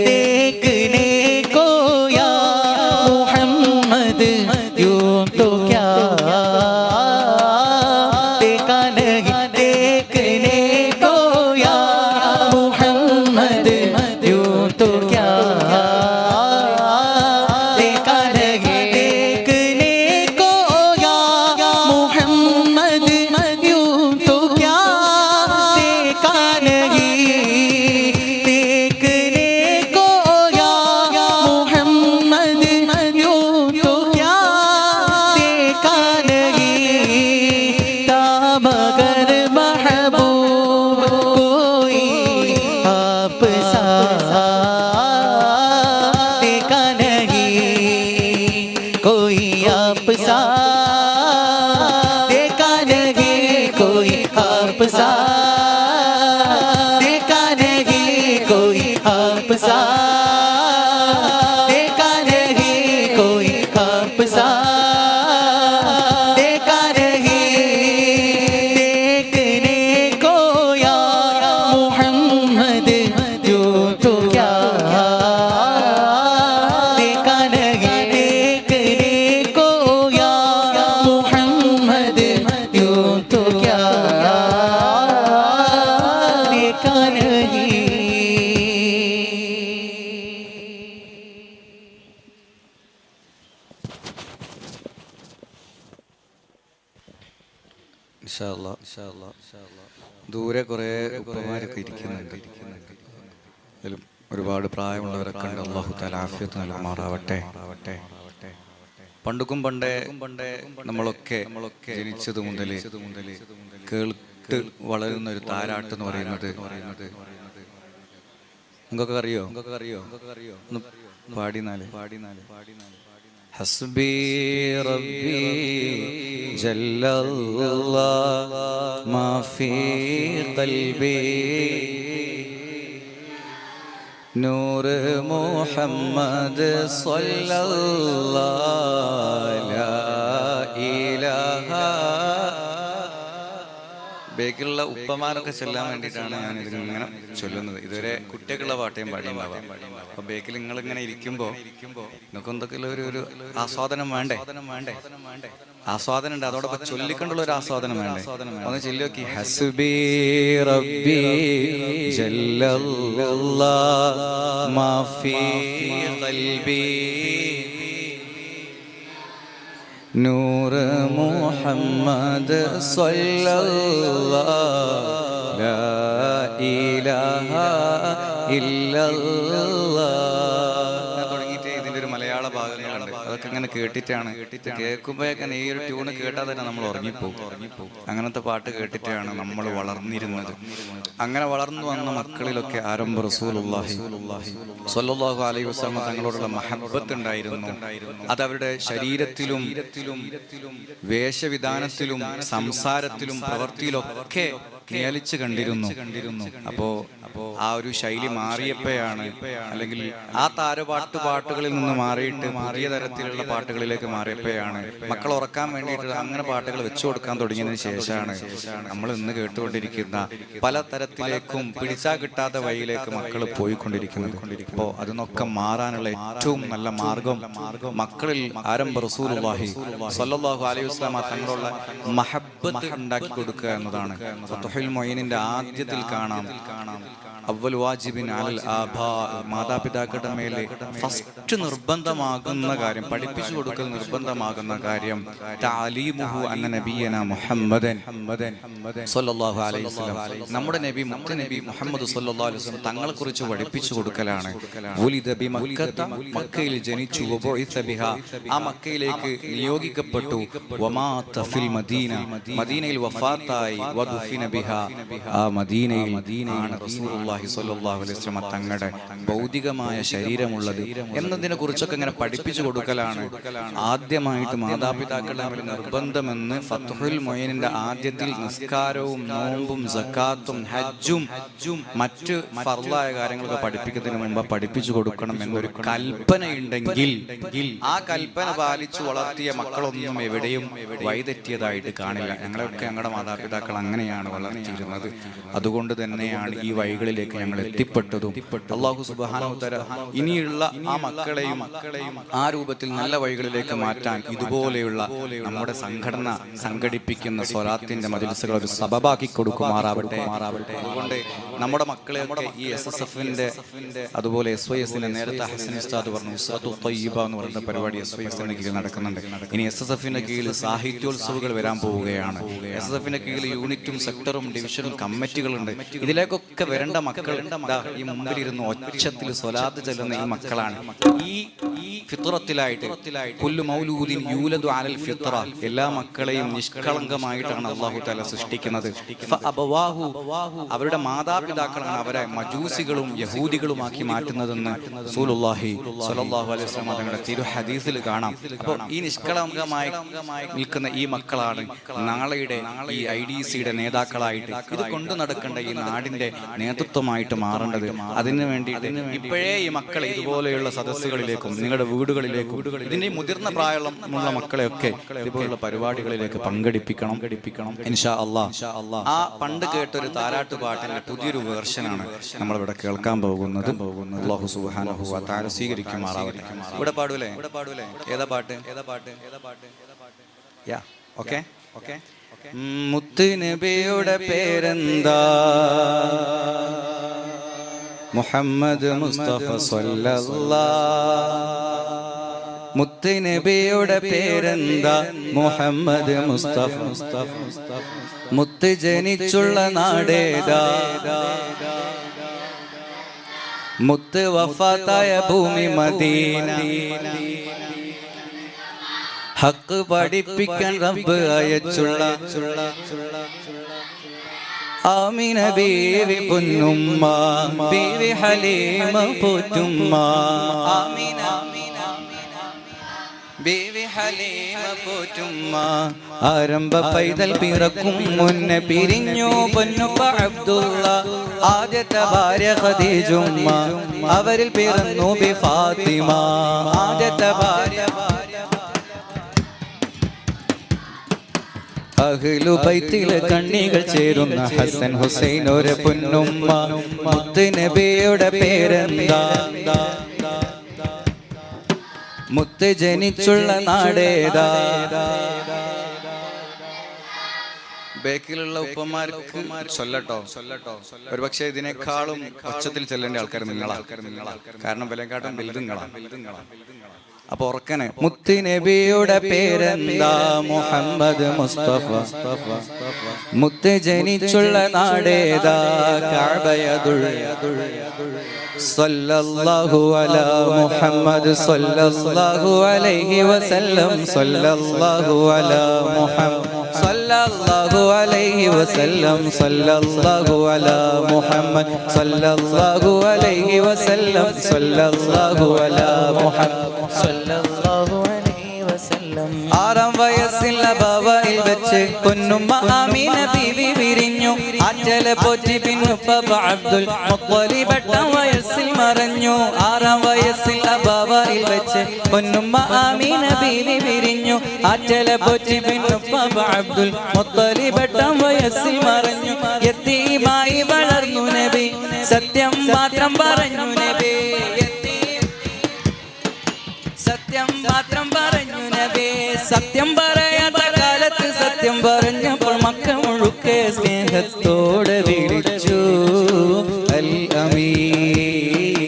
देखने को या मोहम्मद यूं तो क्या देखा नहीं देखने को या मोहम्मद यूं तो क्या देखा नहीं देखने को या मोहम्मद यूं तो क्या देखा नहीं देखने को या मोहम्मद यूं तो क्या देखा नहीं था मगर महबूब कोई आप सा देखा नहीं कोई आप सा देखा नहीं कोई आप सा देखा नहीं कोई आप सा देखा नहीं कोई आप सा देखा नहीं देखने को या मोहम्मद यूं तो क्या देखा नहीं देखने को या मोहम्मद यूं ഇൻഷാ അല്ലാ. ദൂരെ കുറേ ഉപ്പമാരൊക്കെ ഇരിക്കുന്നുണ്ട്. അതിലും ഒരുപാട് പ്രായമുള്ളവരൊക്കെ ഉണ്ട്. അല്ലാഹു തആല ആഫിയത്ത് നൽകുമാറാവട്ടെ. പണ്ടുക്കും പണ്ടേ നമ്മളൊക്കെ ജനിച്ചത് മുതൽ കേട്ട് വളരുന്ന ഒരു താരാട്ട് എന്ന് പറയുന്നത് നിങ്ങൾക്കൊക്കെ അറിയോ? ഒന്ന് പാടിനാല് ഹസ്ബി റബ്ബി ജല്ലല്ലാഹ് മാ ഫീ ഖൽബി നൂർ മുഹമ്മദ് സ്വല്ലല്ലാഹു ലാ ഇലാഹ. ബേക്കിലുള്ള ഉപ്പമാരൊക്കെ ചൊല്ലാൻ വേണ്ടിയിട്ടാണ് ഞാൻ ഇതിങ്ങനെ ചൊല്ലുന്നത്. ഇതുവരെ കുട്ടിയൊക്കെയുള്ള പാട്ടേയും പാടിയുണ്ടാവാം. അപ്പൊ ബേക്കിൽ നിങ്ങൾ ഇങ്ങനെ ഇരിക്കുമ്പോ നിങ്ങൾക്ക് എന്തൊക്കെയുള്ള ഒരു ആസ്വാദനം വേണ്ടേ? ആസ്വാദനം ഉണ്ട്, അതോടൊപ്പം ചൊല്ലിക്കൊണ്ടുള്ള ഒരു ആസ്വാദനം വേണ്ടേ? ഒന്ന് ചൊല്ലി നോക്കി. ഹസ്ബി റബ്ബി ജല്ലല്ലാഹ് മാ ഫീ ഖൽബി നൂർ മുഹമ്മദ് സ്വല്ലല്ലാഹു ലാ ഇലാഹ ഇല്ലല്ലാഹ് തുടങ്ങിയിട്ട് ഇതിൻ്റെ ഒരു മലയാള ഭാഗങ്ങളുണ്ട്. അതൊക്കെ ഇങ്ങനെ കേട്ടിട്ടാണ് കേൾക്കുമ്പോഴൊക്കെ ഈ ഒരു ട്യൂണ് കേട്ടാൽ തന്നെ നമ്മൾ ഉറങ്ങിപ്പോകും. അങ്ങനത്തെ പാട്ട് കേട്ടിട്ടാണ് നമ്മൾ വളർന്നിരുന്നത്. അങ്ങനെ വളർന്നു വന്ന മക്കളിലൊക്കെ ആരംഭ റസൂലുള്ളാഹി സ്വല്ലല്ലാഹു അലൈഹി വസല്ലം തങ്ങളോടുള്ള മഹബ്ബത്ത് ഉണ്ടായിരുന്നു. അത് അവരുടെ ശരീരത്തിലും വേഷവിധാനത്തിലും സംസാരത്തിലും പ്രവൃത്തിയിലൊക്കെ നിയലിച്ച് കണ്ടിരുന്നു. അപ്പോ ആ ഒരു ശൈലി മാറിയപ്പോഴാണ്, അല്ലെങ്കിൽ ആ പാട്ടുകളിൽ നിന്ന് മാറിയിട്ട് പുതിയ തരത്തിലുള്ള പാട്ടുകളിലേക്ക് മാറിയപ്പോഴാണ് മക്കൾ ഉറക്കാൻ വേണ്ടിയിട്ട് അങ്ങനെ പാട്ടുകൾ വെച്ചു കൊടുക്കാൻ തുടങ്ങിയതിന് ശേഷമാണ് നമ്മൾ ഇന്ന് കേട്ടുകൊണ്ടിരിക്കുന്ന പല തരത്തിലേക്കും പിടിച്ചാൽ കിട്ടാത്ത വഴിയിലേക്ക് മക്കൾ പോയിക്കൊണ്ടിരിക്കുന്നത്. അപ്പോൾ അതിനൊക്കെ മാറാനുള്ള ഏറ്റവും നല്ല മാർഗം മക്കളിൽ ആരംഭ റസൂലുള്ളാഹി സ്വല്ലല്ലാഹു അലൈഹി വസല്ലം തങ്ങളുള്ള മഹബ്ബത്ത് ഉണ്ടാക്കി കൊടുക്കുക എന്നതാണ്. ഫത്ഹുൽ മുഈനിന്റെ ആദ്യത്തിൽ കാണാം, അവ്വൽ വാജിബിൻ അലൽ ആബാ, മാതാപിതാക്കളുടെ മേലെ ഫസ്റ്റ് നിർബന്ധമാകുന്ന കാര്യം, പഠിപ്പിച്ചു കൊടുക്കൽ നിർബന്ധമാകുന്ന കാര്യം, തഅലീമുഹു അന്ന നബിയന മുഹമ്മദൻ സ്വല്ലല്ലാഹു അലൈഹി വസല്ലം, നമ്മുടെ നബി മുത്ത് നബി മുഹമ്മദ് സ്വല്ലല്ലാഹു അലൈഹി വസല്ലം തങ്ങളെ കുറിച്ച് പഠിപ്പിച്ചു കൊടുക്കലാണ്. ഉലിദ ബിമക്കത, മക്കയിൽ ജനിച്ചു, വബുഇസ ബിഹാ, ആ മക്കയിലേക്ക് നിയോഗിക്കപ്പെട്ടു, വമാത ഫിൽ മദീന, മദീനയിൽ വഫാത്തായി, വദുഫിന ബിഹാ, ആ മദീനയിൽ ആണ് റസൂലുള്ളാഹി സ്വല്ലല്ലാഹു അലൈഹി വസല്ലം തങ്ങളുടെ ഭൗതികമായ ശരീരമുള്ളത് എന്നതിനെ കുറിച്ചൊക്കെ ഇങ്ങനെ പഠിപ്പിച്ചു കൊടുക്കലാണ് ആദ്യമായിട്ട് മാതാപിതാക്കളുടെ മേൽ നിർബന്ധമെന്ന് ഫത്ഹുൽ മുഈനിന്റെ ആദ്യത്തിൽ നിസ്കാരവും നോമ്പും സക്കാത്തും ഹജ്ജും മറ്റ് ഫർളായ കാര്യങ്ങളൊക്കെ പഠിപ്പിക്കുന്നതിന് മുമ്പ് പഠിപ്പിച്ചു കൊടുക്കണം എന്നൊരു കൽപ്പനയുണ്ടെങ്കിൽ ആ കൽപ്പന പാലിച്ചു വളർത്തിയ മക്കളൊന്നും എവിടെയും വഴിതെറ്റിയതായിട്ട് കാണില്ല. ഞങ്ങളൊക്കെ ഞങ്ങളുടെ മാതാപിതാക്കൾ അങ്ങനെയാണ് വളർത്തിയിരുന്നത്. അതുകൊണ്ട് തന്നെയാണ് ഈ വഴികളിലേക്ക് ഞങ്ങൾ എത്തിപ്പെട്ടതും. അല്ലാഹു സുബ്ഹാനഹു തആല ഇനിയുള്ള ആ മക്കളെയും ആ രൂപത്തിൽ നല്ല വഴികളിലേക്ക് മാറ്റാൻ ഇതുപോലെയുള്ള നമ്മുടെ സംഘടന സംഘടിപ്പിക്കുന്ന സ്വലാത്തിന്റെ മജ്‌ലിസുകൾ ഒരു സബബാക്കി കൊടുക്കുമാറാവട്ടെ. അതുകൊണ്ട് നമ്മുടെ മക്കളെയൊക്കെ ഈ SSFന്റെ അതുപോലെ SYSന്റെ നേരത്തെ ഹസൻ ഉസ്താദ് പറഞ്ഞു ഉസ്റത്തു ത്വയ്യിബ എന്ന് പറയുന്ന പരിപാടി SYSന്റെ കീഴിൽ നടക്കുന്നുണ്ട്. ഇനി SSFന്റെ കീഴിൽ സാഹിത്യോത്സവങ്ങൾ വരാൻ പോവുകയാണ്. SSFന്റെ കീഴിൽ യൂണിറ്റും സെക്ടറും ഡിവിഷനും കമ്മിറ്റികളുണ്ട്. ഇതിലേക്കൊക്കെ വരേണ്ട മക്കൾ ഈ മുമ്പിലിരുന്ന് ഒച്ചത്തിൽ സ്വലാത്ത് ചെല്ലുന്ന ഈ മക്കളാണ്. ഈ ഫിത്രത്തിലായിട്ട് കുല്ലു മൗലൂദിൻ യൂലദു അലൽ ഫിത്ര, എല്ലാ മക്കളെയും നിഷ്കളങ്കമായിട്ടാണ് അല്ലാഹു തആല സൃഷ്ടിക്കുന്നത്. ഫഅബവാഹു, അവരുടെ മാതാപിതാക്കളാണ് അവരെ മജൂസികളും യഹൂദികളുമാക്കി മാറ്റുന്നതെന്ന് റസൂലുള്ളാഹി സ്വല്ലല്ലാഹു അലൈഹി വസല്ലം തങ്ങളുടെ തിരു ഹദീസിൽ കാണാം. അപ്പോൾ ഈ നിഷ്കളങ്കമായി നിൽക്കുന്ന ഈ മക്കളാണ് നാളെയുടെ ഈ IDCയുടെ നേതാക്കളായിട്ട് ഇത് കൊണ്ടു നടക്കേണ്ട ഈ നാടിന്റെ നേതൃത്വമായിട്ട് മാറേണ്ടത്. അതിനു വേണ്ടിയിട്ട് ഇപ്പോഴേ ഈ മക്കളെ ഇതുപോലെയുള്ള സദസ്സുകളിലേക്കും നിങ്ങളുടെ വീടുകളിലേക്കും ഇതിന്റെ മുതിർന്ന പ്രായമുള്ള മക്കളെയൊക്കെ ഇതുപോലുള്ള പരിപാടികളിലേക്ക് പങ്കെടുപ്പിക്കണം. ഇൻഷാ അല്ലാഹ്. ആ പണ്ട് കേട്ടൊരു താരാട്ട് പാട്ടിന്റെ പുതിയൊരു വേർഷനാണ് നമ്മളിവിടെ കേൾക്കാൻ പോകുന്നത്. അല്ലാഹു സുബ്ഹാനഹു വ തആല സ്വീകരിക്കുമാറാവട്ടെ. ഇവിടെ പാടൂലേ? ഏതാ പാട്ട്? യാ, ഓക്കെ. മുത്ത് നബിയുടെ പേരെന്താ? മുഹമ്മദ് മുസ്തഫ സ്വല്ലല്ലാഹ് മുത്ത് നബിയുടെ പേരെന്താ മുഹമ്മദ് മുസ്തഫ മുത്ത് ജനിച്ചുള്ള നാടേതാ മുത്ത് വഫാത്തായ ഭൂമി മദീന ഹക്ക് പഠിപ്പിക്കാൻ റബ്ബ് അയച്ചുള്ള ആമിന ബീവി പൊന്നുമ്മ ബീവി ഹലീമ പോറ്റുമ്മ ആമിന ബീവി ഹലീമ പോറ്റുമ്മ ആരംഭ പൈതൽ പിറക്കും മുന്നേ പിരിഞ്ഞു പൊന്നുപ്പ അബ്ദുള്ള ആദ്യത്തെ ഭാര്യ ഖദീജുമ്മ അവരിൽ പിറന്നു ബി ഫാത്തിമ ആദ്യത്തെ ഭാര്യ അഹ്ലു ബൈത്തിലെ കണ്ണികൾ ചേരുന്ന ഹസൻ ഹുസൈൻ ഒരു പൊന്നുമ്മ മുത്ത് നബിയുടെ പേരെന്താ മുത്ത് ജനിച്ചുള്ള നാടേതാ ബേക്കിലുള്ള ഉപ്പമാർക്ക് ചൊല്ലട്ടോ ഒരുപക്ഷെ ഇതിനേക്കാളും ഉച്ചത്തിൽ ചെല്ലേണ്ട ആൾക്കാർ നിങ്ങളാ കാരണം വിലക്കാട്ടും വലുതുങ്ങളാ അപ്പൊ ഉറക്കനെ മുത്ത് നബിയുടെ പേരെന്താ മുഹമ്മദ് മുസ്തഫ മുത്ത് ജനിച്ചുള്ള നാടേതാ കഅബയദുൽ സല്ലല്ലാഹു അലാ മുഹമ്മദ് സല്ലല്ലാഹു അലൈഹി വസല്ലം സല്ലല്ലാഹു അലാ മുഹമ്മദ് സല്ലല്ലാഹു അലൈഹി വസല്ലം സല്ലല്ലാഹു അലാ മുഹമ്മദ് സല്ലല്ലാഹു അലൈഹി വസല്ലം സല്ലല്ലാഹു അലാ മുഹമ്മദ് സല്ലല്ലാഹു അലൈഹി വസല്ലം ആറാം വയസ്സിൽ അബവയിൽ വെച്ച് പൊന്നുമ്മ ആമീന ബീവി വിരിഞ്ഞു അജല പോറ്റി പിന്നുപ്പ അബ്ദുൽ മുത്തലിബ് എട്ടാം വയസ്സിൽ മറഞ്ഞു ആറാം വയസ്സിൽ അബവയിൽ വെച്ച് പൊന്നുമ്മ ആമീന ബീവി വിരിഞ്ഞു അജല പോറ്റി പിന്നുപ്പ അബ്ദുൽ മുത്തലിബ് എട്ടാം വയസ്സിൽ മറഞ്ഞു യതീമായി വളർന്നു നബി സത്യം മാത്രം പറഞ്ഞു നബി സത്യം മാത്രം പറഞ്ഞു നബി സത്യം പറയാത്ത കാലത്ത് സത്യം പറഞ്ഞപ്പോൾ മക്ക മുഴുക്കെ സ്നേഹത്തോടെ വിളിച്ചു അൽ അമീൻ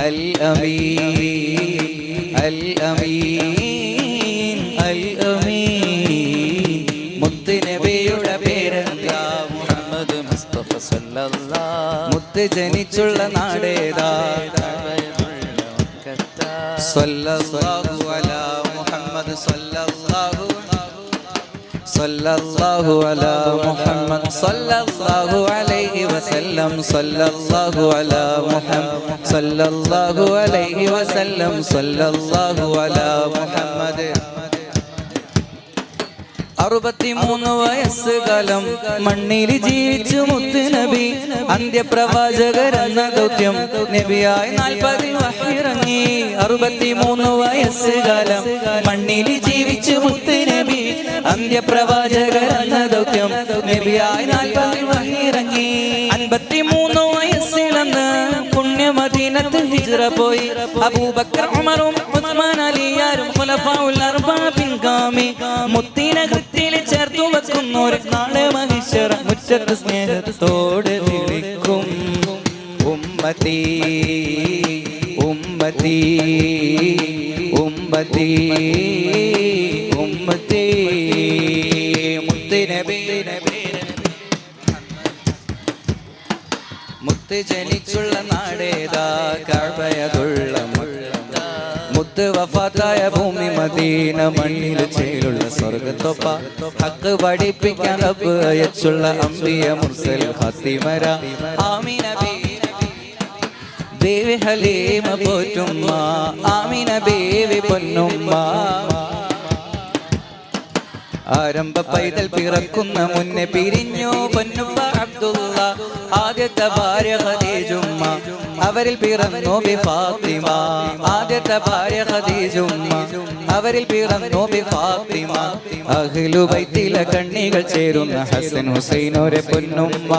അൽ അമീൻ അൽ അമീൻ അൽ അമീൻ മുത്ത് നബിയുടെ പേരെന്താ മുഹമ്മദ് മുസ്തഫ സല്ലല്ലാഹു മുത്ത് ജനിച്ചുള്ള നാടേതാ സല്ലല്ലാഹു അലാ മുഹമ്മദ് സല്ലല്ലാഹു അലാ മുഹമ്മദ് സല്ലല്ലാഹു അലൈഹി വസല്ലം സല്ലല്ലാഹു അലാ മുഹമ്മദ് സല്ലല്ലാഹു അലൈഹി വസല്ലം സല്ലല്ലാഹു അലാ മുഹമ്മദ് 63 വയസ്സുകാലം മണ്ണിൽ ജീവിച്ചു മുത്ത് നബി അന്ത്യപ്രവാചകരെന്ന ദൗത്യം നബിയായി 40 വഹിറങ്ങി 63 വയസ്സുകാലം മണ്ണിൽ ജീവിച്ചു മുത്ത് നബി അന്ത്യപ്രവാചകരെന്ന ദൗത്യം നബിയായി 40 വഹിറങ്ങി 53 വയസ്സിലെന്ന് പുണ്യ മദീനത്ത് ഹിജ്റ പോയി അബൂബക്കർ ഉമറും ഉസ്മാൻ അലിയാരും ഖുലഫാഉൽ അർബഅ പിൻഗാമി മുത്തിനെ കൃത്യയിൽ ചേർത്തു വെക്കുന്നു ഒരു നാളെ മഹിശറ മുറ്റത്ത് സ്നേഹത്തോടെ വിളിക്കും ഉമ്മത്തി ഉമ്മത്തി ഉമ്മത്തി ഉമ്മത്തി മുത്ത് നബി മുത്ത് ജനിച്ചുള്ള നാടേതാ കഅബയദുള്ള മുത്ത് വഫാത്തായ ഭൂമി മദീന മണ്ണിൽ ചേലുള്ള സ്വർഗ്ഗത്തൊപ്പ ഹക്ക് പഠിപ്പിക്കാൻ റബ്ബ് അയച്ചുള്ള അംബിയ മുർസൽ ഖാത്തിമര ആമിന ബീവി ഹലീമ പോറ്റുമ്മ ആമിന ബീവി പൊന്നുമ്മ ആരംഭ പൈതൽ പിറക്കുന്ന മുന്നേ പിരിഞ്ഞു പൊന്നുപ്പ അബ്ദുള്ള ആദ്യത്തെ ഭാര്യ ഖദീജുമ്മ അവരിൽ പിറന്നു ബി ഫാത്തിമ ആദ്യത്തെ ഭാര്യ ഖദീജുമ്മ അവരിൽ പിറന്നു ബി ഫാത്തിമ അഹ്ലു ബൈത്തിലെ കണ്ണികൾ ചേരുന്ന ഹസൻ ഹുസൈൻ ഒരു പൊന്നുമ്മ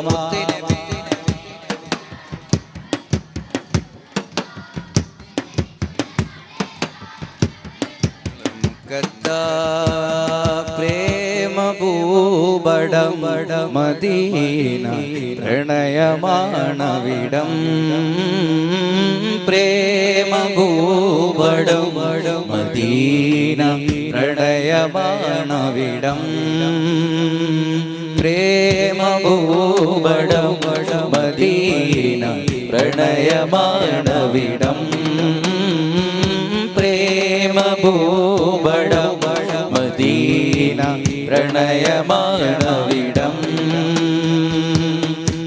മുത്ത് നബി प्रेम भू ഭൂപടം മദീന പ്രണയമാണവിടം പ്രേമഭൂപടം മദീന പ്രണയമാണവിടം പ്രേമഭൂപടം മദീന പ്രണയമാണവിടം പ്രേമഭൂപടം മദീന പ്രണയമാണവിടം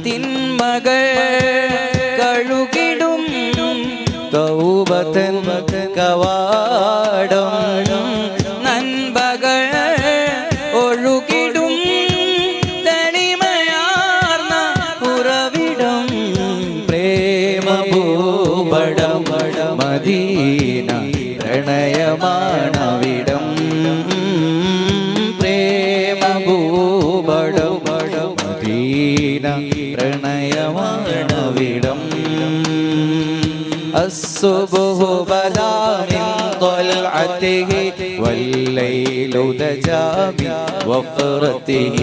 തിന്മകൾ കഴുകിടും തൗബതൻ കവാടം നന്മകൾ ഒഴുകിടും തനിമയാർന്ന ഉറവിടം പ്രേമഭൂപടം മദീന പ്രണയമാണവിടം പ്രേമഭൂപടം മദീന പ്രണയമാണവിടം الصبح بدا من طلعته والليل دجا من وفرته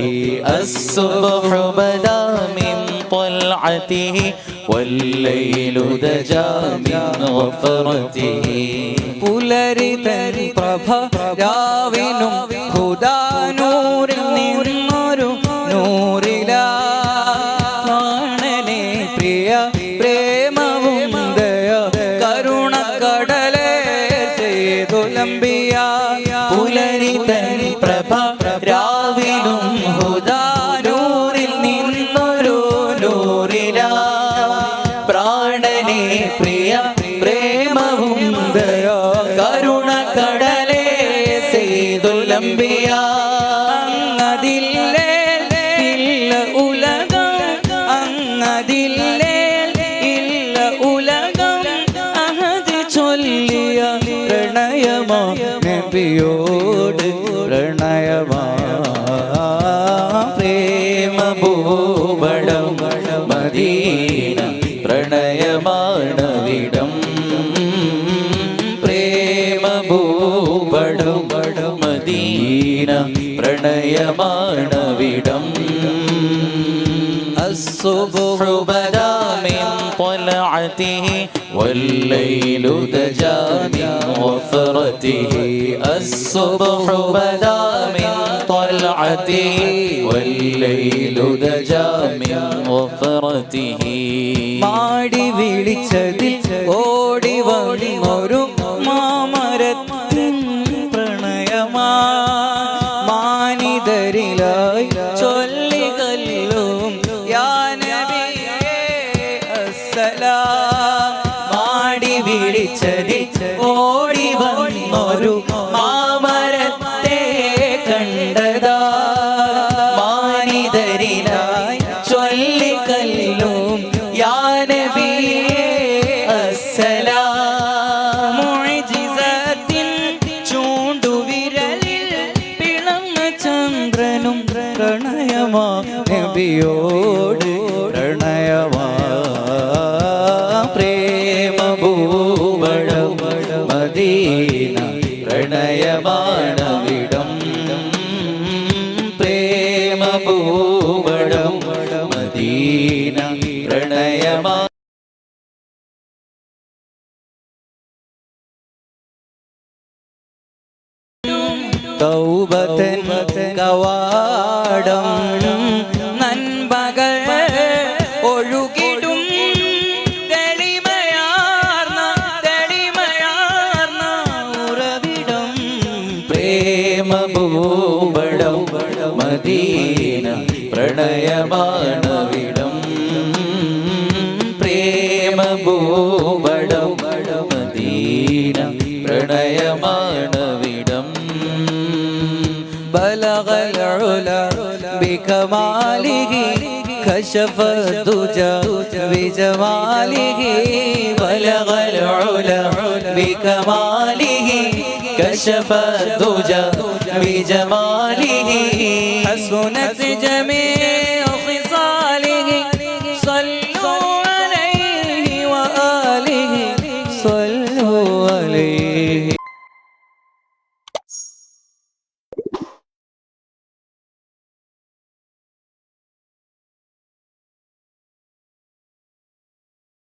الصبح بدا من طلعته والليل دجا من وفرته പുലരിതൻ പ്രഭ രാവിനും ഹുദാനൂരിൽ നിന്നൊരു നൂറിലാ പ്രാണനെ പ്രിയ പ്രേമവും ദയ കരുണക്കടലേ സേതുലംബിയ പുലരിതൻ പ്രഭ രാവിലും ഹുദാനൂരിൽ നിന്നൊരു നൂറിലാ പ്രാണനെ പ്രിയ പ്രേമവും ദയ കരുണക്കടലേ സേതുലംബിയ അങ്ങതില്ലേ ഇല്ല ഉലകം അങ്ങതില്ലേ ഇല്ല ഉലകം അഹദ് ചൊല്ലിയ പ്രണയമാ നബിയോട് പ്രണയമാ പ്രേമഭൂപടം മദീന പ്രണയമാണവിടം പ്രേമഭൂപടം മദീന പ്രണയമാണവിടം الصبح بدا من طلعته والليل دجا من وفرته الصبح بدا من طلعته والليل دجا من وفرته മാടി വിളിച്ചതിൽ ഓടി വന്നൊരു മാമരത്തിൻ പ്രണയമാ മാനിതരിലായി ചൊല്ലികല്ലും യാ നബിയേ അസ്സലാം മാടി വിളിച്ചതിൽ ഓടി വന്നൊരു മാമരത്തെ കണ്ടതാ മാനിതരിലായി ചൊല്ലികല്ലും യാ നബിയേ അസ്സലാം മുഅ്ജിസത്തിൻ ചൂണ്ടുവിരലിൽ പിളർന്ന ചന്ദ്രനും പ്രണയമാ നബിയോട് പ്രണയമാ പ്രേമഭൂപടം മദീന പ്രണയമാണവിടം പ്രേമഭൂപടം മദീന പ്രണയമാ തൗബതൻ കവാടം നന്മകൾ ഒഴുകിടും തെളിമയാർന്ന ഉറവിടം പ്രേമഭൂപടം മദീന പ്രണയമാണവിടം പ്രേമഭൂപടം മദീന പ്രണയമാണവിടം بلغ العلا بكماله كشف الدجى بجماله بلغ العلا بكماله كشف الدجى بجماله حسنت جميع